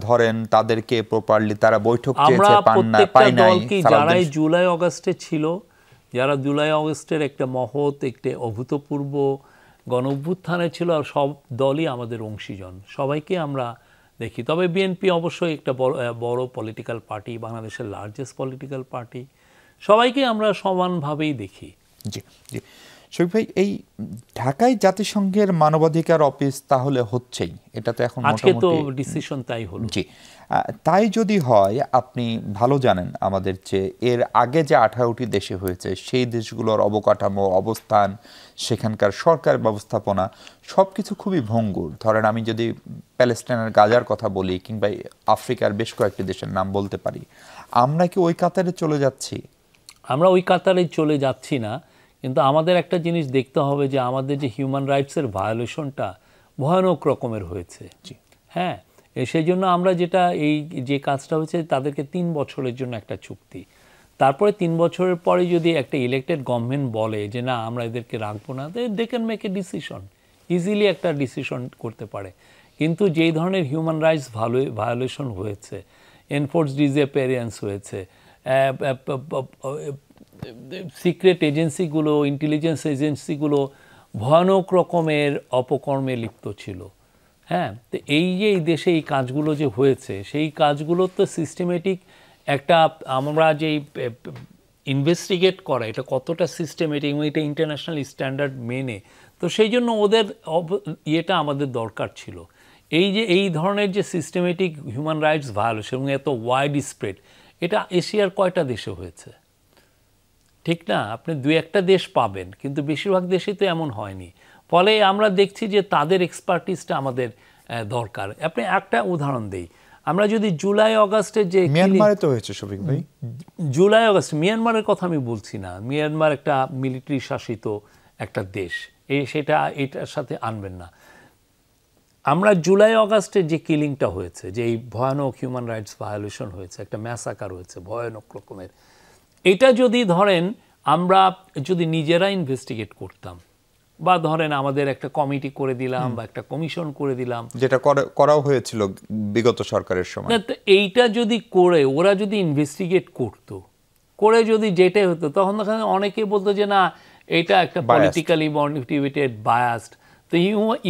ধরেন তাদেরকে প্রপারলি তারা বৈঠক চেয়েছে, পায় নাই। যারাই জুলাই অগাস্টে ছিল, যারা জুলাই অগাস্টের একটা মহৎ, একটা অভূতপূর্ব গণ অভ্যুত্থানে ছিল, আর সব দলই আমাদের অংশীজন, সবাইকে আমরা দেখি। তবে বিএনপি অবশ্যই একটা বড় পলিটিক্যাল পার্টি, বাংলাদেশের লার্জেস্ট পলিটিক্যাল পার্টি, সবাইকে আমরা সমানভাবেই দেখি। জি জি শফিক ভাই, এই ঢাকায় জাতিসংঘের মানবাধিকার অফিস তাহলে হচ্ছেই, এটা তো এখন আজকে তো ডিসিশন তাই হলো। জি, তাই যদি হয়, আপনি ভালো জানেন আমাদের চেয়ে এর আগে যে 18টি দেশে হয়েছে সেই দেশগুলোর অবকাঠামো, অবস্থান, সেখানকার সরকার ব্যবস্থাপনা সব কিছু খুবই ভঙ্গুর। ধরেন আমি যদি প্যালেস্টাইনের গাজার কথা বলি কিংবা আফ্রিকার বেশ কয়েকটি দেশের নাম বলতে পারি, আমরা কি ওই কাতারে চলে যাচ্ছি? আমরা ওই কাতারে চলে যাচ্ছি না, কিন্তু আমাদের একটা জিনিস দেখতে হবে যে আমাদের যে হিউম্যান রাইটসের ভায়োলেশনটা ভয়ানক রকমের হয়েছে। হ্যাঁ, সেই জন্য আমরা যেটা এই যে কাজটা হয়েছে, তাদেরকে 3 বছরের জন্য একটা চুক্তি, তারপরে 3 বছরের পরে যদি একটা ইলেক্টেড গভর্নমেন্ট বলে যে না আমরা এদেরকে রাখবো না, they can make a decision, easily একটা ডিসিশন করতে পারে। কিন্তু যেই ধরনের হিউম্যান রাইটস ভায়োলেশন হয়েছে, এনফোর্স ডিসঅ্যাপিয়ারেন্স হয়েছে, সিক্রেট এজেন্সিগুলো, ইন্টেলিজেন্স এজেন্সিগুলো ভয়ানক রকমের অপকর্মে লিপ্ত ছিল। হ্যাঁ, তো এই যে এই দেশে এই কাজগুলো যে হয়েছে, সেই কাজগুলো তো সিস্টেমেটিক একটা, আমরা যে ইনভেস্টিগেট করা, এটা কতটা সিস্টেমেটিক এবং এটা ইন্টারন্যাশনাল স্ট্যান্ডার্ড মেনে, তো সেই জন্য ওদের ইয়েটা আমাদের দরকার ছিল। এই যে এই ধরনের যে সিস্টেমেটিক হিউম্যান রাইটস ভায়োলেশন এবং এত ওয়াইড স্প্রেড, এটা এশিয়ার কয়টা দেশে হয়েছে? ঠিক না? আপনি 2-1টা দেশ পাবেন, কিন্তু বেশিরভাগ দেশেই তো এমন হয়নি। ফলে আমরা দেখছি যে তাদের এক্সপার্টিসটা আমাদের দরকার। আপনি একটা উদাহরণ দেই, আমরা যদি জুলাই অগাস্টে যে মিয়ানমারে তো হয়েছে শফিক ভাই, জুলাই অগাস্ট, মিয়ানমারের কথা আমি বলছি না, মিয়ানমার একটা মিলিটারি শাসিত একটা দেশ, সেটা এটার সাথে আনবেন না। আমরা জুলাই অগাস্টে যে কিলিংটা হয়েছে, যে এই ভয়ানক হিউম্যান রাইটস ভায়োলেশন হয়েছে, একটা ম্যাসাকার হয়েছে ভয়ানক রকমের, এটা যদি ধরেন আমরা যদি নিজেরা ইনভেস্টিগেট করতাম, বা ধরেন আমাদের একটা কমিটি করে দিলাম বা একটা কমিশন করে দিলাম, যেটা করাও হয়েছিল বিগত সরকারের সময়, না, তো এইটা যদি করে ওরা যদি ইনভেস্টিগেট করতো, করে যদি যেটাই হতো, তখন অনেকে বলতো যে না এটা একটা পলিটিক্যালি মোটিভেটেড বায়াসড। তো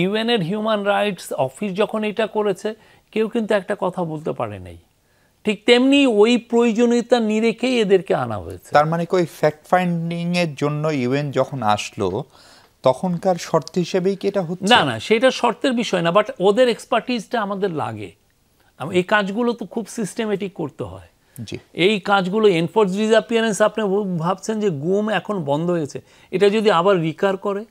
ইউএনের হিউম্যান রাইটস অফিস যখন এটা করেছে, কেউ কিন্তু একটা কথা বলতে পারে নাই। ঠিক তেমনি ওই প্রয়োজনীয়তা নিরেখেই এদেরকে আনা হয়েছে। তার মানে ওই ফ্যাক্ট ফাইন্ডিং এর জন্য ইউএন যখন আসলো তখনকার শর্ত হিসেবেই কি এটা হচ্ছে? না, সেটা শর্তের বিষয় না, বাট ওদের এক্সপার্টিসটা আমাদের লাগে। এই কাজগুলো তো খুব সিস্টেমেটিক করতে হয়। এই কাজগুলো এনফোর্স ডিসঅ্যাপিয়ারেন্স, আপনি ভাবছেন যে গুম এখন বন্ধ হয়েছে, এটা যদি আবার রিকার করে,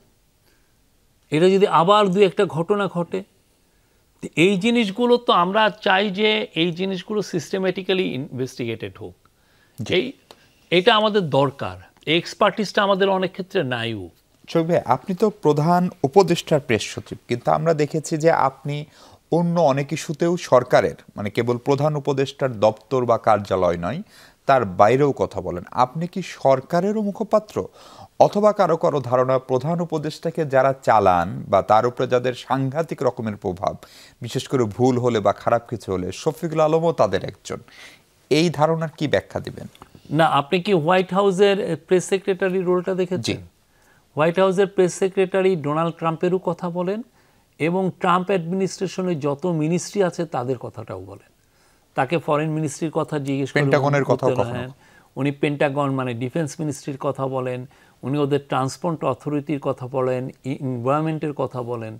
এটা যদি আবার দু একটা ঘটনা ঘটে, এই জিনিসগুলো তো আমরা চাই যে এই জিনিসগুলো সিস্টেমেটিক্যালি ইনভেস্টিগেটেড হোক। এটা আমাদের দরকার। এই এক্সপার্টিসটা আমাদের অনেক ক্ষেত্রে নাইও। ভাই, আপনি তো প্রধান উপদেষ্টার প্রেস সচিব, কিন্তু আমরা দেখেছি যে আপনি অন্য অনেক ইস্যুতেও সরকারের, মানে কেবল প্রধান উপদেষ্টার দপ্তর বা কার্যালয় নয়, তার বাইরেও কথা বলেন। আপনি কি সরকারেরও মুখপাত্র, অথবা কারো কারো ধারণা প্রধান উপদেষ্টাকে যারা চালান বা তার উপরে যাদের সাংঘাতিক রকমের প্রভাব, বিশেষ করে ভুল হলে বা খারাপ কিছু হলে শফিকুল আলমও তাদের একজন, এই ধারণার কি ব্যাখ্যা দিবেন? না, আপনি কি হোয়াইট হাউসের প্রেস সেক্রেটারি রোলটা দেখেছেন? হোয়াইট হাউসের প্রেস সেক্রেটারি ডোনাল্ড ট্রাম্পেরও কথা বলেন এবং ট্রাম্প অ্যাডমিনিস্ট্রেশনে যত মিনিস্ট্রি আছে তাদের কথাটাও বলেন। তাকে ফরেন মিনিস্ট্রির কথা জিজ্ঞেস করেন, পেন্টাগনের কথা, উনি পেন্টাগন মানে ডিফেন্স মিনিস্ট্রির কথা বলেন, উনি ওদের ট্রান্সপোর্ট অথরিটির কথা বলেন, এনভায়রনমেন্টের কথা বলেন।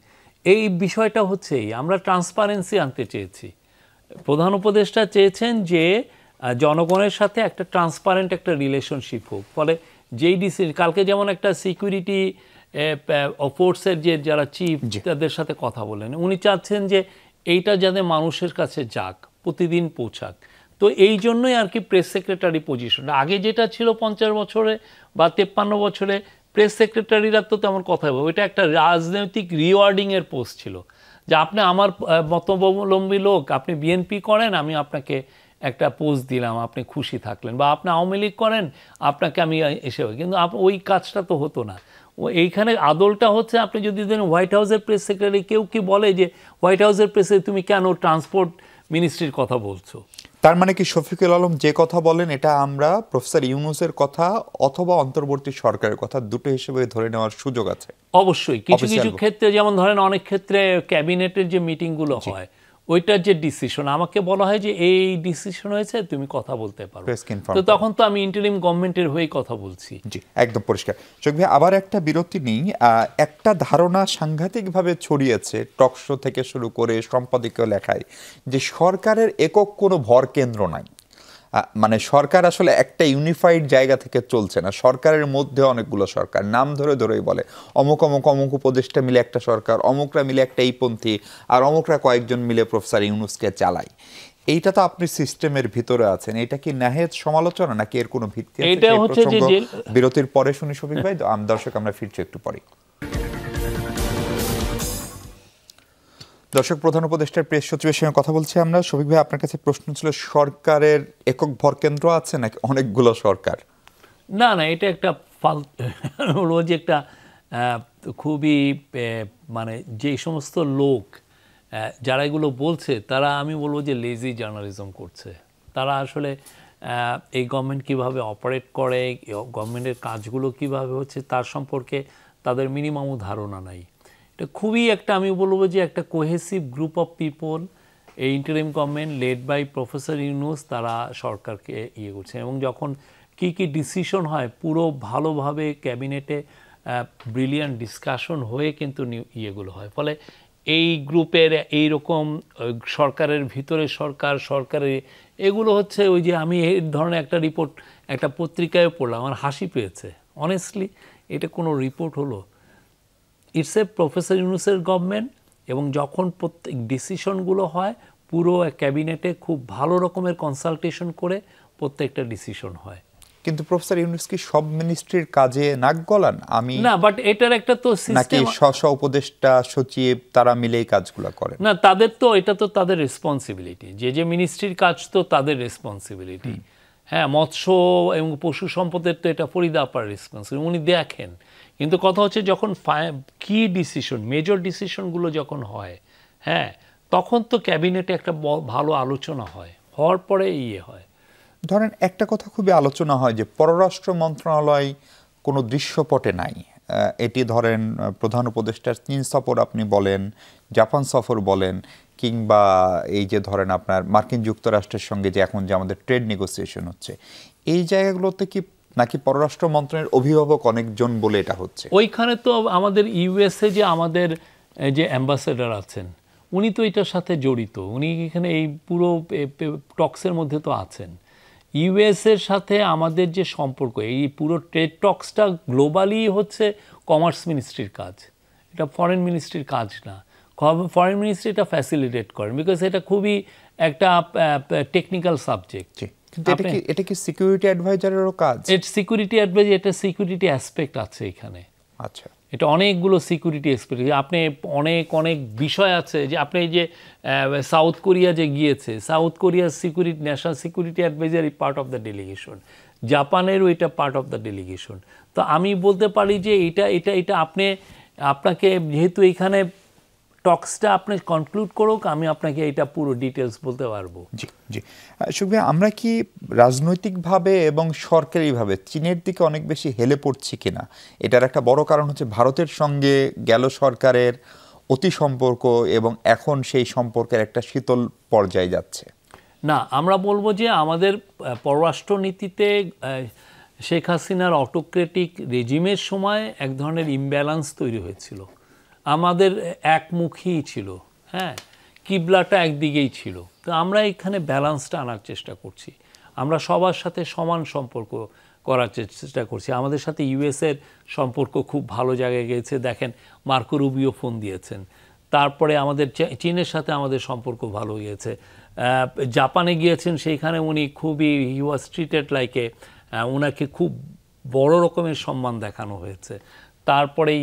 এই বিষয়টা হচ্ছেই আমরা ট্রান্সপারেন্সি আনতে চেয়েছি। প্রধান উপদেষ্টা চেয়েছেন যে জনগণের সাথে একটা ট্রান্সপারেন্ট একটা রিলেশনশিপ হোক, ফলে যেই কালকে যেমন একটা সিকিউরিটি ফোর্সের যে যারা চিফ তাদের সাথে কথা বলেন, উনি চাচ্ছেন যে এইটা যাতে মানুষের কাছে যাক, প্রতিদিন পৌঁছাক। তো এই জন্যই আর কি প্রেস সেক্রেটারি পজিশনটা। আগে যেটা ছিল 50 বছরে বা 53 বছরে প্রেস সেক্রেটারিরা তো তেমন কথা বলবে, ওইটা একটা রাজনৈতিক রিওয়ার্ডিংয়ের পোস্ট ছিল, যে আপনি আমার মতাবলম্বী লোক, আপনি বিএনপি করেন, আমি আপনাকে একটা পোস্ট দিলাম, আপনি খুশি থাকলেন, বা আপনি আওয়ামী লীগ করেন, আপনাকে আমি এসে। কিন্তু ওই কাজটা তো হতো না। এইখানে আদলটা হচ্ছে, আপনি যদি দেন হোয়াইট হাউসের প্রেস সেক্রেটারি, কেউ কি বলে যে হোয়াইট হাউসের প্রেসে তুমি কেন ট্রান্সপোর্ট মিনিস্ট্রির কথা বলছো? তার মানে কি শফিকুল আলম যে কথা বলেন এটা আমরা প্রফেসর ইউনূসের কথা অথবা অন্তর্বর্তী সরকারের কথা দুটো হিসেবে ধরে নেওয়ার সুযোগ আছে? অবশ্যই। কিছু কিছু ক্ষেত্রে, যেমন ধরেন অনেক ক্ষেত্রে ক্যাবিনেটের যে মিটিংগুলো হয়, ওইটার যে ডিসিশন, আমাকে বলা হয় যে এই ডিসিশন হয়েছে, তুমি কথা বলতে পারো, তো তখন তো আমি ইন্টারিম গভর্নমেন্টের হয়ে কথা বলছি। জি, একদম পরিষ্কার। শোক ভাই, আবার একটা বিরতি নেই। একটা ধারণা সাংঘাতিকভাবে ছড়িয়েছে টকশো থেকে শুরু করে সম্পাদকীয় লেখায়, যে সরকারের একক কোনো ভর কেন্দ্র নাই, মানে সরকার আসলে একটা ইউনিফাইড জায়গা থেকে চলছে না, সরকারের মধ্যে অনেকগুলো সরকার, নাম ধরে ধরেই বলে অমুক অমুক অমুক উপদেষ্টা মিলে একটা সরকার, অমুকরা মিলে একটা এইপন্থী, আর অমুকরা কয়েকজন মিলে প্রফেসর ইউনূসকে চালায়। এইটা তো আপনি সিস্টেমের ভিতরে আছেন, এটা কি নাহেদ সমালোচনা নাকি এর কোনো ভিত্তি আছে? এটা হচ্ছে যে বিরতির পরে শুনি শফিক ভাই। দর্শক, আমরা ফিরছি একটু পরে। দর্শক, প্রধান উপদেষ্টার প্রেস সচিবের সঙ্গে কথা বলছি আমরা। শফিক ভাই, আপনার কাছে প্রশ্ন ছিল, সরকারের একক ভর কেন্দ্র আছে নাকি অনেকগুলো সরকার? না, এটা একটা রোজ একটা খুবই মানে যে সমস্ত লোক যারা এগুলো বলছে, তারা আমি বলবো যে লেজি জার্নালিজম করছে। তারা আসলে এই গভর্নমেন্ট কিভাবে অপারেট করে, গভর্নমেন্টের কাজগুলো কিভাবে হচ্ছে, তার সম্পর্কে তাদের মিনিমামও ধারণা নাই। এটা খুবই একটা, আমি বলবো যে একটা কোহেসিভ গ্রুপ অফ পিপল, এই interim government led by professor Yunus, তারা সরকারকে ইয়ে করছে। এবং যখন কি কি ডিসিশন হয়, পুরো ভালোভাবে ক্যাবিনেটে ব্রিলিয়ান্ট ডিসকাশন হয়ে কিন্তু ইয়েগুলো হয়। ফলে এই গ্রুপের এইরকম সরকারের ভিতরে সরকারের এগুলো হচ্ছে, ওই যে আমি এই ধরনের একটা রিপোর্ট একটা পত্রিকায় পড়লাম, আমার হাসি পেয়েছে অনেস্টলি। এটা কোনো রিপোর্ট হলো? ইটস এ প্রফেসর ইউনূসের গভর্নমেন্ট, এবং যখন প্রত্যেক ডিসিশনগুলো হয় পুরো ক্যাবিনেটে খুব ভালো রকমের কনসালটেশন করে প্রত্যেকটা ডিসিশন হয়। কিন্তু প্রফেসর ইউনূস কি সব মিনিস্ট্রির কাজে নাক গলান? আমি না, বাট এটার একটা তো নাকি স্ব উপদেষ্টা সচিব তারা মিলেই কাজগুলো করেন? না, তাদের তো এটা তো তাদের রেসপন্সিবিলিটি, যে মিনিস্ট্রির কাজ তো তাদের রেসপন্সিবিলিটি। হ্যাঁ, মৎস্য এবং পশু সম্পদের তো এটা ফরিদা আপার রেসপন্সিবিলিটি, উনি দেখেন। কিন্তু কথা হচ্ছে যখন কি ডিসিশন, মেজর ডিসিশনগুলো যখন হয়, হ্যাঁ, তখন তো ক্যাবিনেটে একটা ভালো আলোচনা হয়, হওয়ার পরে ইয়ে হয়। ধরেন একটা কথা খুবই আলোচনা হয় যে পররাষ্ট্র মন্ত্রণালয় কোনো দৃশ্যপটে নাই, এটি ধরেন প্রধান উপদেষ্টার চীন সফর আপনি বলেন, জাপান সফর বলেন, কিংবা এই যে ধরেন আপনার মার্কিন যুক্তরাষ্ট্রের সঙ্গে যে এখন যে আমাদের ট্রেড নেগোসিয়েশন হচ্ছে, এই জায়গাগুলোতে কি নাকি পররাষ্ট্র মন্ত্রণালয়ের অভিভাবক অনেকজন বলে এটা হচ্ছে? ওইখানে তো আমাদের ইউএসএ যে আমাদের যে অ্যাম্বাসেডার আছেন, উনি তো এটার সাথে জড়িত, উনি এখানে এই পুরো টক্সের মধ্যে তো আছেন। ইউএসের সাথে আমাদের যে সম্পর্ক, এই পুরো ট্রেড টক্সটা গ্লোবালি হচ্ছে কমার্স মিনিস্ট্রির কাজ, এটা ফরেন মিনিস্ট্রির কাজ না। ফরেন মিনিস্ট্রি এটা ফ্যাসিলিটেট করেন, বিকজ এটা খুবই একটা টেকনিক্যাল সাবজেক্ট। কিন্তু এটা কি সিকিউরিটি অ্যাডভাইজারেরও কাজ? সিকিউরিটি অ্যাডভাইজার, এটা সিকিউরিটি অ্যাসপেক্ট আছে এখানে। আচ্ছা, এটা অনেকগুলো সিকিউরিটি এক্সপেক্ট, আপনি অনেক বিষয় আছে। যে আপনি যে সাউথ কোরিয়া যে গিয়েছে, সাউথ কোরিয়ার security, national security adviser part of the delegation, জাপানেরও এটা পার্ট অফ দ্য ডেলিগেশন। তো আমি বলতে পারি যে এটা আপনাকে যেহেতু এইখানে টক্সটা আপনি কনক্লুড করুক, আমি আপনাকে এটা পুরো ডিটেলস বলতে পারবো। জি জি। সুখ ভাই, আমরা কি রাজনৈতিকভাবে এবং সরকারিভাবে চীনের দিকে অনেক বেশি হেলে পড়ছি কিনা? এটার একটা বড় কারণ হচ্ছে ভারতের সঙ্গে গেল সরকারের অতি সম্পর্ক, এবং এখন সেই সম্পর্কের একটা শীতল পর্যায়ে যাচ্ছে। না, আমরা বলবো যে আমাদের পররাষ্ট্রনীতিতে শেখ হাসিনার অটোক্রেটিক রেজিমের সময় এক ধরনের ইমব্যালেন্স তৈরি হয়েছিল, আমাদের একমুখী ছিল, হ্যাঁ, কিবলাটা একদিকেই ছিল। তো আমরা এখানে ব্যালেন্সটা আনার চেষ্টা করছি, আমরা সবার সাথে সমান সম্পর্ক করার চেষ্টা করছি। আমাদের সাথে ইউএসের সম্পর্ক খুব ভালো জায়গায় গেছে, দেখেন মার্কো রুবিও ফোন দিয়েছেন। তারপরে আমাদের চীনের সাথে আমাদের সম্পর্ক ভালো গিয়েছে। জাপানে গিয়েছেন, সেইখানে উনি খুবই, হি ওয়াজ ট্রিটেড লাইক ওনাকে খুব বড় রকমের সম্মান দেখানো হয়েছে। তারপরে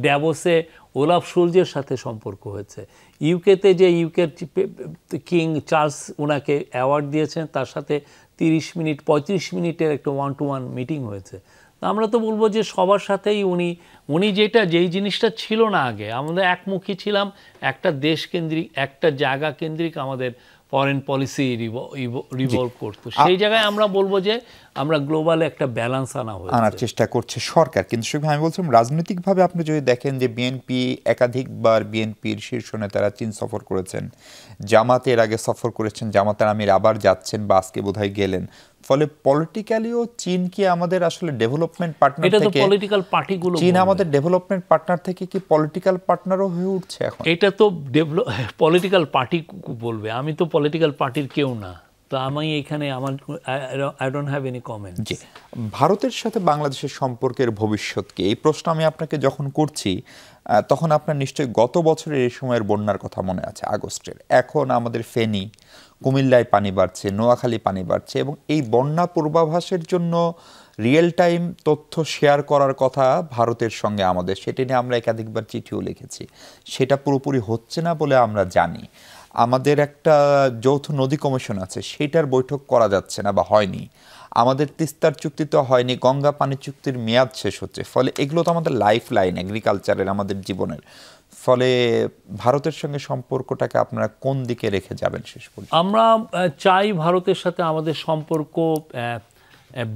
ড্যাভোসে ওলাফ শুলজের সাথে সম্পর্ক হয়েছে। ইউকেতে যে ইউকের কিং চার্লস ওনাকে অ্যাওয়ার্ড দিয়েছেন, তার সাথে 35 মিনিটের একটা 1-to-1 মিটিং হয়েছে। আমরা তো বলবো যে সবার সাথেই উনি যেই জিনিসটা ছিল না আগে, আমাদের একমুখী ছিলাম, একটা দেশ কেন্দ্রিক, একটা জায়গা কেন্দ্রিক আমাদের ফরেন পলিসি রিভলভ করতো। সেই জায়গায় আমরা বলবো যে আমরা গ্লোবালে একটা ব্যালেন্স আনার চেষ্টা করছে সরকার। কিন্তু আমি বলছিলাম রাজনৈতিকভাবে আপনি যদি দেখেন যে বিএনপি একাধিকবার, বিএনপির শীর্ষ নেতারা চীন সফর করেছেন, জামাতের আগে সফর করেছেন, জামাতের আমির আবার যাচ্ছেন বা আজকে বোধহয় গেলেন। ফলে পলিটিক্যালিও চীন কি আমাদের আসলে ডেভেলপমেন্ট পার্টনার থেকে, পলিটিক্যাল পার্টিগুলো চীন আমাদের ডেভেলপমেন্ট পার্টনার থেকে কি পলিটিক্যাল পার্টনারও হয়ে উঠছে এখন? এটা তো পলিটিক্যাল পার্টি বলবে, আমি তো পলিটিক্যাল পার্টির কেউ না, তো আমি এখানে I don't have any comment. জি, ভারতের সাথে বাংলাদেশের সম্পর্কের ভবিষ্যৎ কি, এই প্রশ্ন আমি আপনাকে যখন করছি তখন আপনার নিশ্চয়ই গত বছরের এই সময়ের বন্যার কথা মনে আছে, আগস্টের। এখন আমাদের ফেনী, কুমিল্লায় পানি বাড়ছে, নোয়াখালী পানি বাড়ছে, এবং এই বন্যা পূর্বাভাসের জন্য রিয়েল টাইম তথ্য শেয়ার করার কথা ভারতের সঙ্গে আমাদের, সেটা নিয়ে আমরা একাধিকবার চিঠিও লিখেছি। সেটা পুরোপুরি হচ্ছে না বলে আমরা জানি। আমাদের একটা যৌথ নদী কমিশন আছে, সেটার বৈঠক করা যাচ্ছে না বা হয়নি। আমাদের তিস্তার চুক্তি তো হয়নি, গঙ্গা পানি চুক্তির মেয়াদ শেষ হচ্ছে। ফলে এগুলো তো আমাদের লাইফ লাইন, এগ্রিকালচারের, আমাদের জীবনের। ফলে ভারতের সঙ্গে সম্পর্কটাকে আপনারা কোন দিকে রেখে যাবেন শেষ পর্যন্ত? আমরা চাই ভারতের সাথে আমাদের সম্পর্ক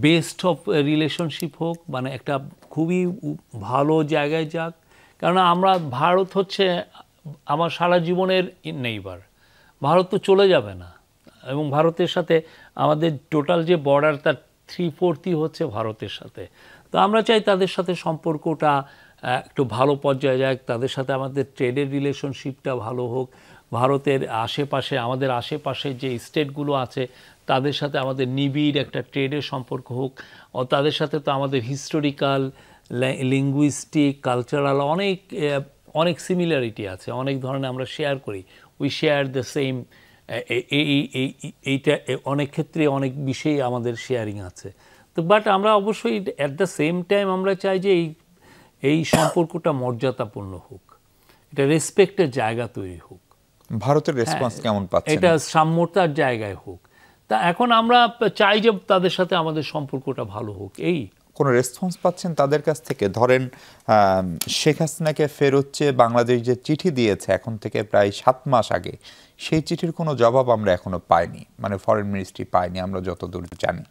বেস্ট অফ রিলেশনশিপ হোক, মানে একটা খুবই ভালো জায়গায় যাক। কারণ ভারত হচ্ছে আমার সারা জীবনের নেইবার, ভারত তো চলে যাবে না, এবং ভারতের সাথে আমাদের টোটাল যে বর্ডার তার 3/4 হচ্ছে ভারতের সাথে। তো আমরা চাই তাদের সাথে সম্পর্কটা একটু ভালো পর্যায়ে যাক, তাদের সাথে আমাদের ট্রেডের রিলেশনশিপটা ভালো হোক। ভারতের আশেপাশে, আমাদের আশেপাশে যে স্টেটগুলো আছে তাদের সাথে আমাদের নিবিড় একটা ট্রেডের সম্পর্ক হোক। ও তাদের সাথে তো আমাদের হিস্টোরিক্যাল, লিঙ্গুইস্টিক, কালচারাল অনেক সিমিলারিটি আছে, অনেক ধরনের আমরা শেয়ার করি। উই শেয়ার দ্য সেম, এইটা অনেক ক্ষেত্রে অনেক বিষয়েই আমাদের শেয়ারিং আছে। তো বাট আমরা অবশ্যই অ্যাট দ্য সেম টাইম আমরা চাই যে এই সম্পর্কটা মর্যাদাপূর্ণ হোক, এটা রেসপেক্টের জায়গা তৈরি হোক। ভারতের রেসপন্স কেমন পাচ্ছেন? এটা সাম্যতার জায়গায় হোক। তা এখন আমরা চাই যে তাদের সাথে আমাদের সম্পর্কটা ভালো হোক। এই কোনো রেসপন্স পাচ্ছেন তাদের কাছ থেকে? ধরেন শেখ হাসিনাকে ফেরত চেয়ে বাংলাদেশ যে চিঠি দিয়েছে এখন থেকে প্রায় 7 মাস আগে, সেই চিঠির কোনো জবাব আমরা এখনো পাইনি, মানে ফরেন মিনিস্ট্রি পাইনি আমরা যতদূর জানি।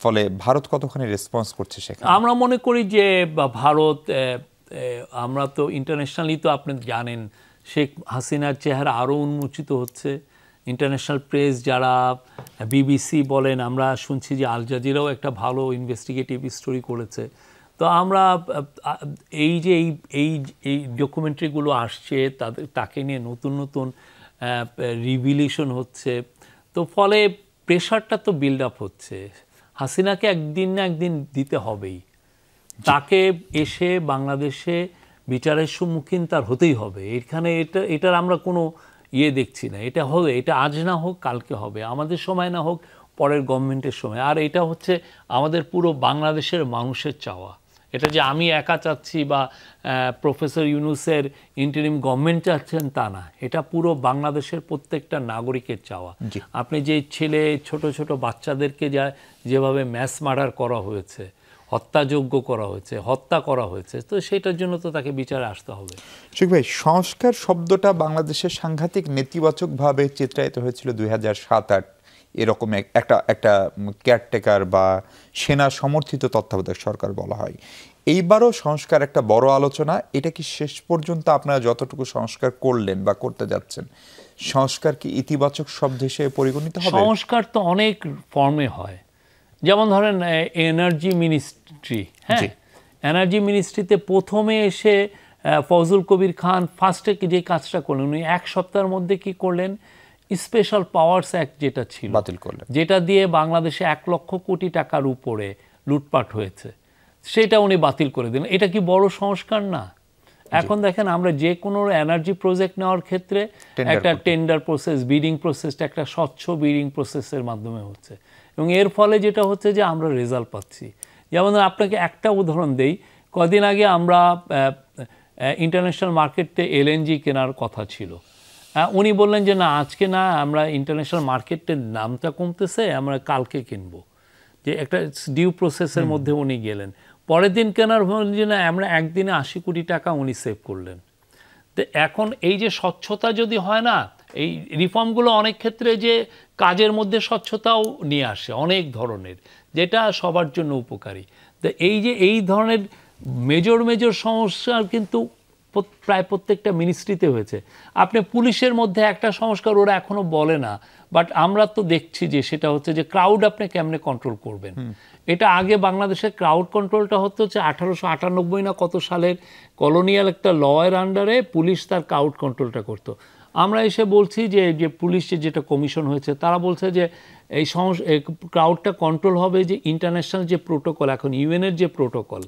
ফলে ভারত কতখানি রেসপন্স করছে সেখানে? আমরা মনে করি যে ভারত, আমরা তো ইন্টারন্যাশনালি তো আপনি জানেন শেখ হাসিনার চেহারা আরও উন্মোচিত হচ্ছে। ইন্টারন্যাশনাল প্রেস যারা বিবিসি বলেন, আমরা শুনছি যে আল জাজিরাও একটা ভালো ইনভেস্টিগেটিভ স্টোরি করেছে। তো আমরা এই যে এই ডকুমেন্টারিগুলো আসছে, তাকে নিয়ে নতুন নতুন রিভিলেশন হচ্ছে, তো ফলে প্রেশারটা তো বিল্ড আপ হচ্ছে। হাসিনাকে একদিন না একদিন দিতে হবেই, তাকে এসে বাংলাদেশে বিচারের সম্মুখীন তার হতেই হবে। এখানে এটার আমরা কোনো দেখছি না। এটা হবে, এটা আজ না হোক কালকে হবে, আমাদের সময় না হোক পরের গভর্নমেন্টের সময়। আর এটা হচ্ছে আমাদের পুরো বাংলাদেশের মানুষের চাওয়া। এটা যে আমি একা চাচ্ছি বা প্রফেসর ইউনূসের ইন্টারিম গভর্নমেন্ট চাচ্ছেন তা না, এটা পুরো বাংলাদেশের প্রত্যেকটা নাগরিকের চাওয়া। আপনি যে ছোট ছোট বাচ্চাদেরকে যেভাবে ম্যাস মার্ডার করা হয়েছে, হত্যাযোগ্য করা হয়েছে, হত্যা করা হয়েছে, তো সেটার জন্য তো তাকে বিচারে আসতে হবে। ঠিক ভাই, সংস্কার শব্দটা বাংলাদেশের সাংঘাতিক নেতিবাচকভাবে চিত্রায়িত হয়েছিল 2007-08 এরকম একটা কেয়ারটেকার বা সেনা সমর্থিত তত্ত্বাবধায়ক সরকার বলা হয়। এইবারও সংস্কার একটা বড় আলোচনা। এটা কি শেষ পর্যন্ত আপনারা যতটুকু সংস্কার করলেন বা করতে যাচ্ছেন, সংস্কার কি ইতিবাচক শব্দ হিসেবে পরিগণিত হবে? সংস্কার তো অনেক ফর্মে হয়, যেমন ধরেন এনার্জি মিনিস্ট্রি। হ্যাঁ, এনার্জি মিনিস্ট্রিতে প্রথমে এসে ফজল কবির খান ফার্স্টে যে কাজটা করলেন, উনি এক সপ্তাহের মধ্যে কি করলেন, স্পেশাল পাওয়ার্স অ্যাক্ট যেটা ছিল বাতিল করলেন, যেটা দিয়ে বাংলাদেশে 1 লক্ষ কোটি টাকার উপরে লুটপাট হয়েছে, সেটা উনি বাতিল করে দিলেন। এটা কি বড় সংস্কার না? এখন দেখেন, আমরা যে কোনো এনার্জি প্রজেক্ট নেওয়ার ক্ষেত্রে একটা টেন্ডার প্রসেস, বিডিং প্রসেসটা একটা স্বচ্ছ বিডিং প্রসেসের মাধ্যমে হচ্ছে, এবং এর ফলে যেটা হচ্ছে যে আমরা রেজাল্ট পাচ্ছি। যেমন আপনাকে একটা উদাহরণ দেই, কদিন আগে আমরা ইন্টারন্যাশনাল মার্কেটে এলএনজি কেনার কথা ছিল। উনি বললেন যে না, আজকে না, আমরা ইন্টারন্যাশনাল মার্কেটের দামটা কমতেছে, আমরা কালকে কিনবো, যে একটা ডিউ প্রসেসের মধ্যে উনি গেলেন। পরের দিন কেনার জন্য আমরা একদিনে 80 কোটি টাকা উনি সেভ করলেন। তো এখন এই যে স্বচ্ছতা যদি হয় না, এই রিফর্মগুলো অনেক ক্ষেত্রে যে কাজের মধ্যে স্বচ্ছতাও নিয়ে আসে অনেক ধরনের, যেটা সবার জন্য উপকারী। তো এই যে এই ধরনের মেজর সমস্যা কিন্তু প্রায় প্রত্যেকটা মিনিস্ট্রিতে হয়েছে। আপনি পুলিশের মধ্যে একটা সংস্কার ওরা এখনো বলে না, বাট আমরা তো দেখছি যে সেটা হচ্ছে যে ক্রাউড আপনি কেমনে কন্ট্রোল করবেন। এটা আগে বাংলাদেশের ক্রাউড কন্ট্রোলটা হচ্ছে 1898 না কত সালের কলোনিয়াল একটা লয়ের আন্ডারে পুলিশ তার ক্রাউড কন্ট্রোলটা করতো। আমরা এসে বলছি যে পুলিশের যেটা কমিশন হয়েছে, তারা বলছে যে এই ক্রাউডটা কন্ট্রোল হবে যে ইন্টারন্যাশনাল যে প্রোটোকল, এখন ইউএনের যে প্রোটোকল,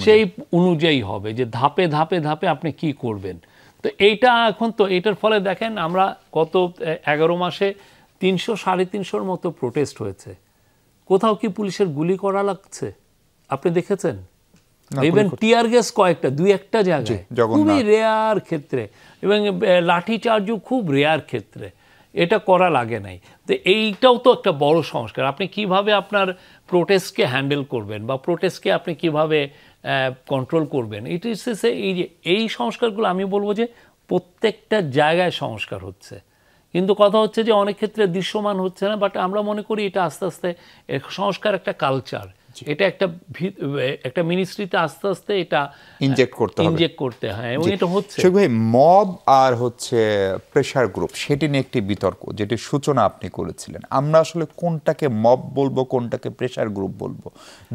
সেই অনুযায়ী হবে, যে ধাপে ধাপে ধাপে আপনি কি করবেন। তো এইটা এখন তো এটার ফলে দেখেন, আমরা গত 11 মাসে 300-350 মতো প্রোটেস্ট হয়েছে। কোথাও কি পুলিশের গুলি করা লাগছে আপনি দেখেছেন? ইভেন টিয়ার গ্যাস কয়েকটা, 2-1টা জায়গায়, খুবই রেয়ার ক্ষেত্রে, এবং লাঠি চার্জও খুব রেয়ার ক্ষেত্রে, এটা করা লাগে নাই। তো এইটাও তো একটা বড় সংস্কার। আপনি কিভাবে আপনার প্রোটেস্টকে হ্যান্ডেল করবেন বা প্রোটেস্টকে আপনি কিভাবে কন্ট্রোল করবেন, ইট ইজ এই সংস্কারগুলো আমি বলবো যে প্রত্যেকটা জায়গায় সংস্কার হচ্ছে, কিন্তু কথা হচ্ছে যে অনেক ক্ষেত্রে দৃশ্যমান হচ্ছে না। বাট আমরা মনে করি এটা আস্তে আস্তে সংস্কার একটা কালচার, এটা একটা মিনিস্ট্রিতে আস্তে আস্তে এটা ইনজেক্ট করতে হয়, এবং এটা হচ্ছে। ভাই, মব আর হচ্ছে প্রেসার গ্রুপ, সেটি নিয়ে একটি বিতর্ক, যেটি সূচনা আপনি করেছিলেন। আমরা আসলে কোনটাকে মব বলবো, কোনটাকে প্রেসার গ্রুপ বলবো,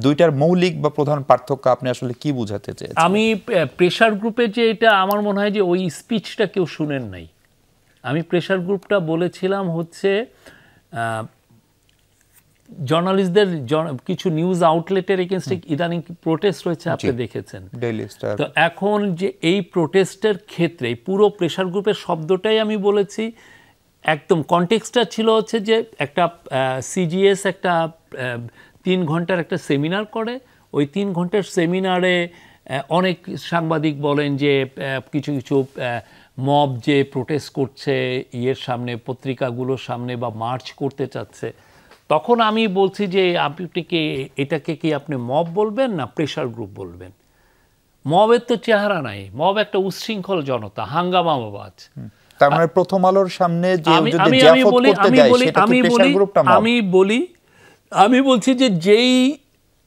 দুইটার মৌলিক বা প্রধান পার্থক্য আপনি আসলে কি বোঝাতে চেয়েছেন? আমি প্রেসার গ্রুপের যে এটা, আমার মনে হয় যে ওই স্পিচটা কেউ শুনেন নাই। আমি প্রেসার গ্রুপটা বলেছিলাম হচ্ছে জার্নালিস্টদের, কিছু নিউজ আউটলেটের এগেনস্টে ইদানিং প্রোটেস্ট হয়েছে, আপনি দেখেছেন। তো এখন যে এই প্রোটেস্টের ক্ষেত্রে পুরো প্রেসার গ্রুপের শব্দটাই আমি বলেছি, একদম কনটেক্সটটা ছিল হচ্ছে যে একটা সিজিএস একটা 3 ঘন্টার একটা সেমিনার করে, ওই 3 ঘন্টার সেমিনারে অনেক সাংবাদিক বলেন যে কিছু কিছু মব যে প্রোটেস্ট করছে ইয়ের সামনে, পত্রিকাগুলোর সামনে, বা মার্চ করতে চাচ্ছে। তখন আমি বলছি যে আপনি কি এটাকে কি আপনি মব বলবেন না প্রেসার গ্রুপ বলবেন? মবের তো চেহারা নাই, মব একটা উচ্ছৃঙ্খল জনতা, হাঙ্গামাবাজ। তার মানে প্রথম আলোর সামনে যে আমি বলি আমি বলছি যে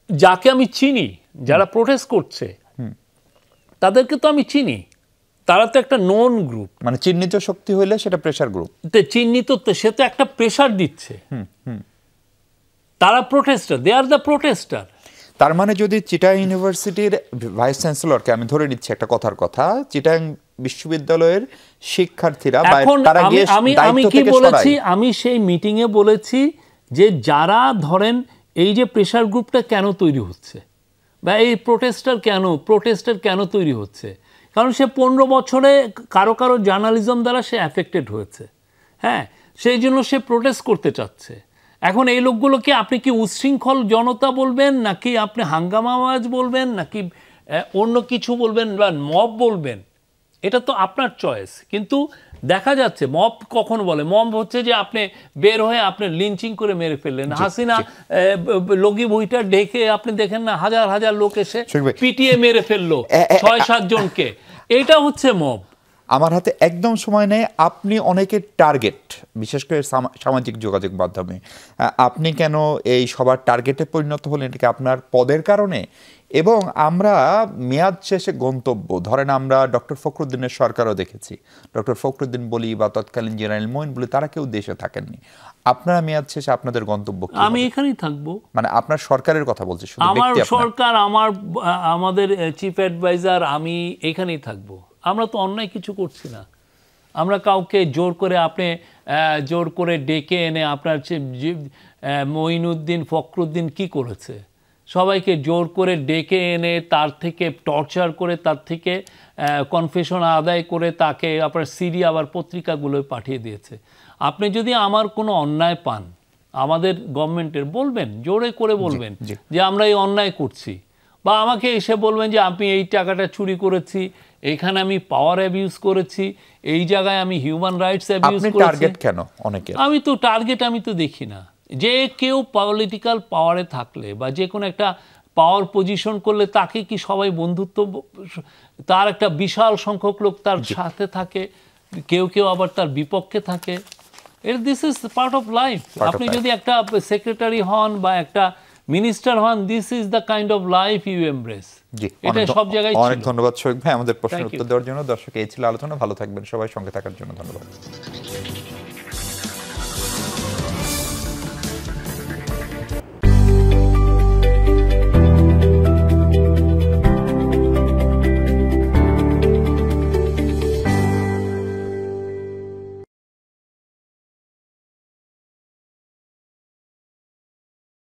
যাকে আমি চিনি, যারা প্রোটেস্ট করছে তাদেরকে তো আমি চিনি, তারা তো একটা নন গ্রুপ, মানে চিহ্নিত শক্তি হইলে সেটা প্রেসার গ্রুপ। চিহ্নিত, সে তো একটা প্রেশার দিচ্ছে, তারা protester, they are the protester. তার মানে যদি চিটাং ইউনিভার্সিটির ভাইস চ্যান্সেলরকে, আমি ধরে নিচ্ছি একটা কথার কথা, চিটাং বিশ্ববিদ্যালয়ের শিক্ষার্থীরা এখন আমি কি বলেছি, আমি সেই মিটিংয়ে বলেছি যে যারা ধরেন এই যে প্রেশার গ্রুপটা কেন তৈরি হচ্ছে বা এই প্রোটেস্টার কেন তৈরি হচ্ছে, কারণ সে 15 বছরে কারো কারো জার্নালিজম দ্বারা সে অ্যাফেক্টেড হয়েছে, হ্যাঁ, সেই জন্য সে প্রোটেস্ট করতে চাচ্ছে। এখন এই লোকগুলোকে আপনি কি উচ্ছৃঙ্খল জনতা বলবেন, নাকি আপনি হাঙ্গামাবাজ বলবেন, নাকি অন্য কিছু বলবেন বা মব বলবেন, এটা তো আপনার চয়েস। কিন্তু দেখা যাচ্ছে মব কখন বলে, মব হচ্ছে যে আপনি বের হয়ে আপনি লিঞ্চিং করে মেরে ফেললেন। হাসিনা লগি বইটা ডেকে আপনি দেখেন না, হাজার হাজার লোক এসে পিটিয়ে মেরে ফেললো 6-7 জনকে, এইটা হচ্ছে মব। আমার হাতে একদম সময় নেই। আপনি অনেকের টার্গেট, বিশেষ করে সামাজিক যোগাযোগ মাধ্যমে, আপনি কেন এই সবার টার্গেটে পরিণত হলেন? এটা কি আপনার পদের কারণে? এবং আমরা মেয়াদ শেষে গন্তব্য, ধরেন আমরা ডক্টর ফখরুদ্দিনের সরকারও দেখেছি, ডক্টর ফখরুদ্দিন বলি বা তৎকালীন জেনারেল মঈন বলি, তারা কেউ দেশে থাকেননি। আপনারা মেয়াদ শেষে আপনাদের গন্তব্য কি? আমি এখানেই থাকবো। মানে আপনার সরকারের কথা বলছি, শুধু আমার সরকার, আমাদের চিফ অ্যাডভাইজার, আমি এখানেই থাকবো। আমরা তো অন্যায় কিছু করছি না। আমরা কাউকে জোর করে ডেকে এনে, আপনার মঈনুদ্দিন ফখরুদ্দিন কি করেছে? সবাইকে জোর করে ডেকে এনে তার থেকে টর্চার করে, তার থেকে কনফেশন আদায় করে তাকে আপনার সিডি আবার পত্রিকাগুলোয় পাঠিয়ে দিয়েছে। আপনি যদি আমার কোনো অন্যায় পান, আমাদের গভর্নমেন্টের, বলবেন, জোরে করে বলবেন যে আমরা এই অন্যায় করছি, বা আমাকে এসে বলবেন যে আমি এই টাকাটা চুরি করেছি, এইখানে আমি পাওয়ার অ্যাবিউজ করেছি, এই জায়গায় আমি হিউম্যান রাইটস অ্যাবিউজ করেছি। টার্গেট কেন অনেকে? আমি তো টার্গেট দেখি না। যে কেউ পলিটিক্যাল পাওয়ারে থাকলে বা যে কোনো একটা পাওয়ার পজিশন করলে তাকে কি সবাই বন্ধুত্ব, তার একটা বিশাল সংখ্যক লোক তার সাথে থাকে, কেউ কেউ আবার তার বিপক্ষে থাকে। This is part of life. আপনি যদি একটা সেক্রেটারি হন বা একটা মিনিস্টার হন, this is the kind of life you embrace. এটা সব জায়গায়। অনেক ধন্যবাদ শোয়েক ভাই আমাদের প্রশ্নের উত্তর দেওয়ার জন্য। দর্শক, এই ছিল আলোচনা। ভালো থাকবেন সবাই, সঙ্গে থাকার জন্য ধন্যবাদ।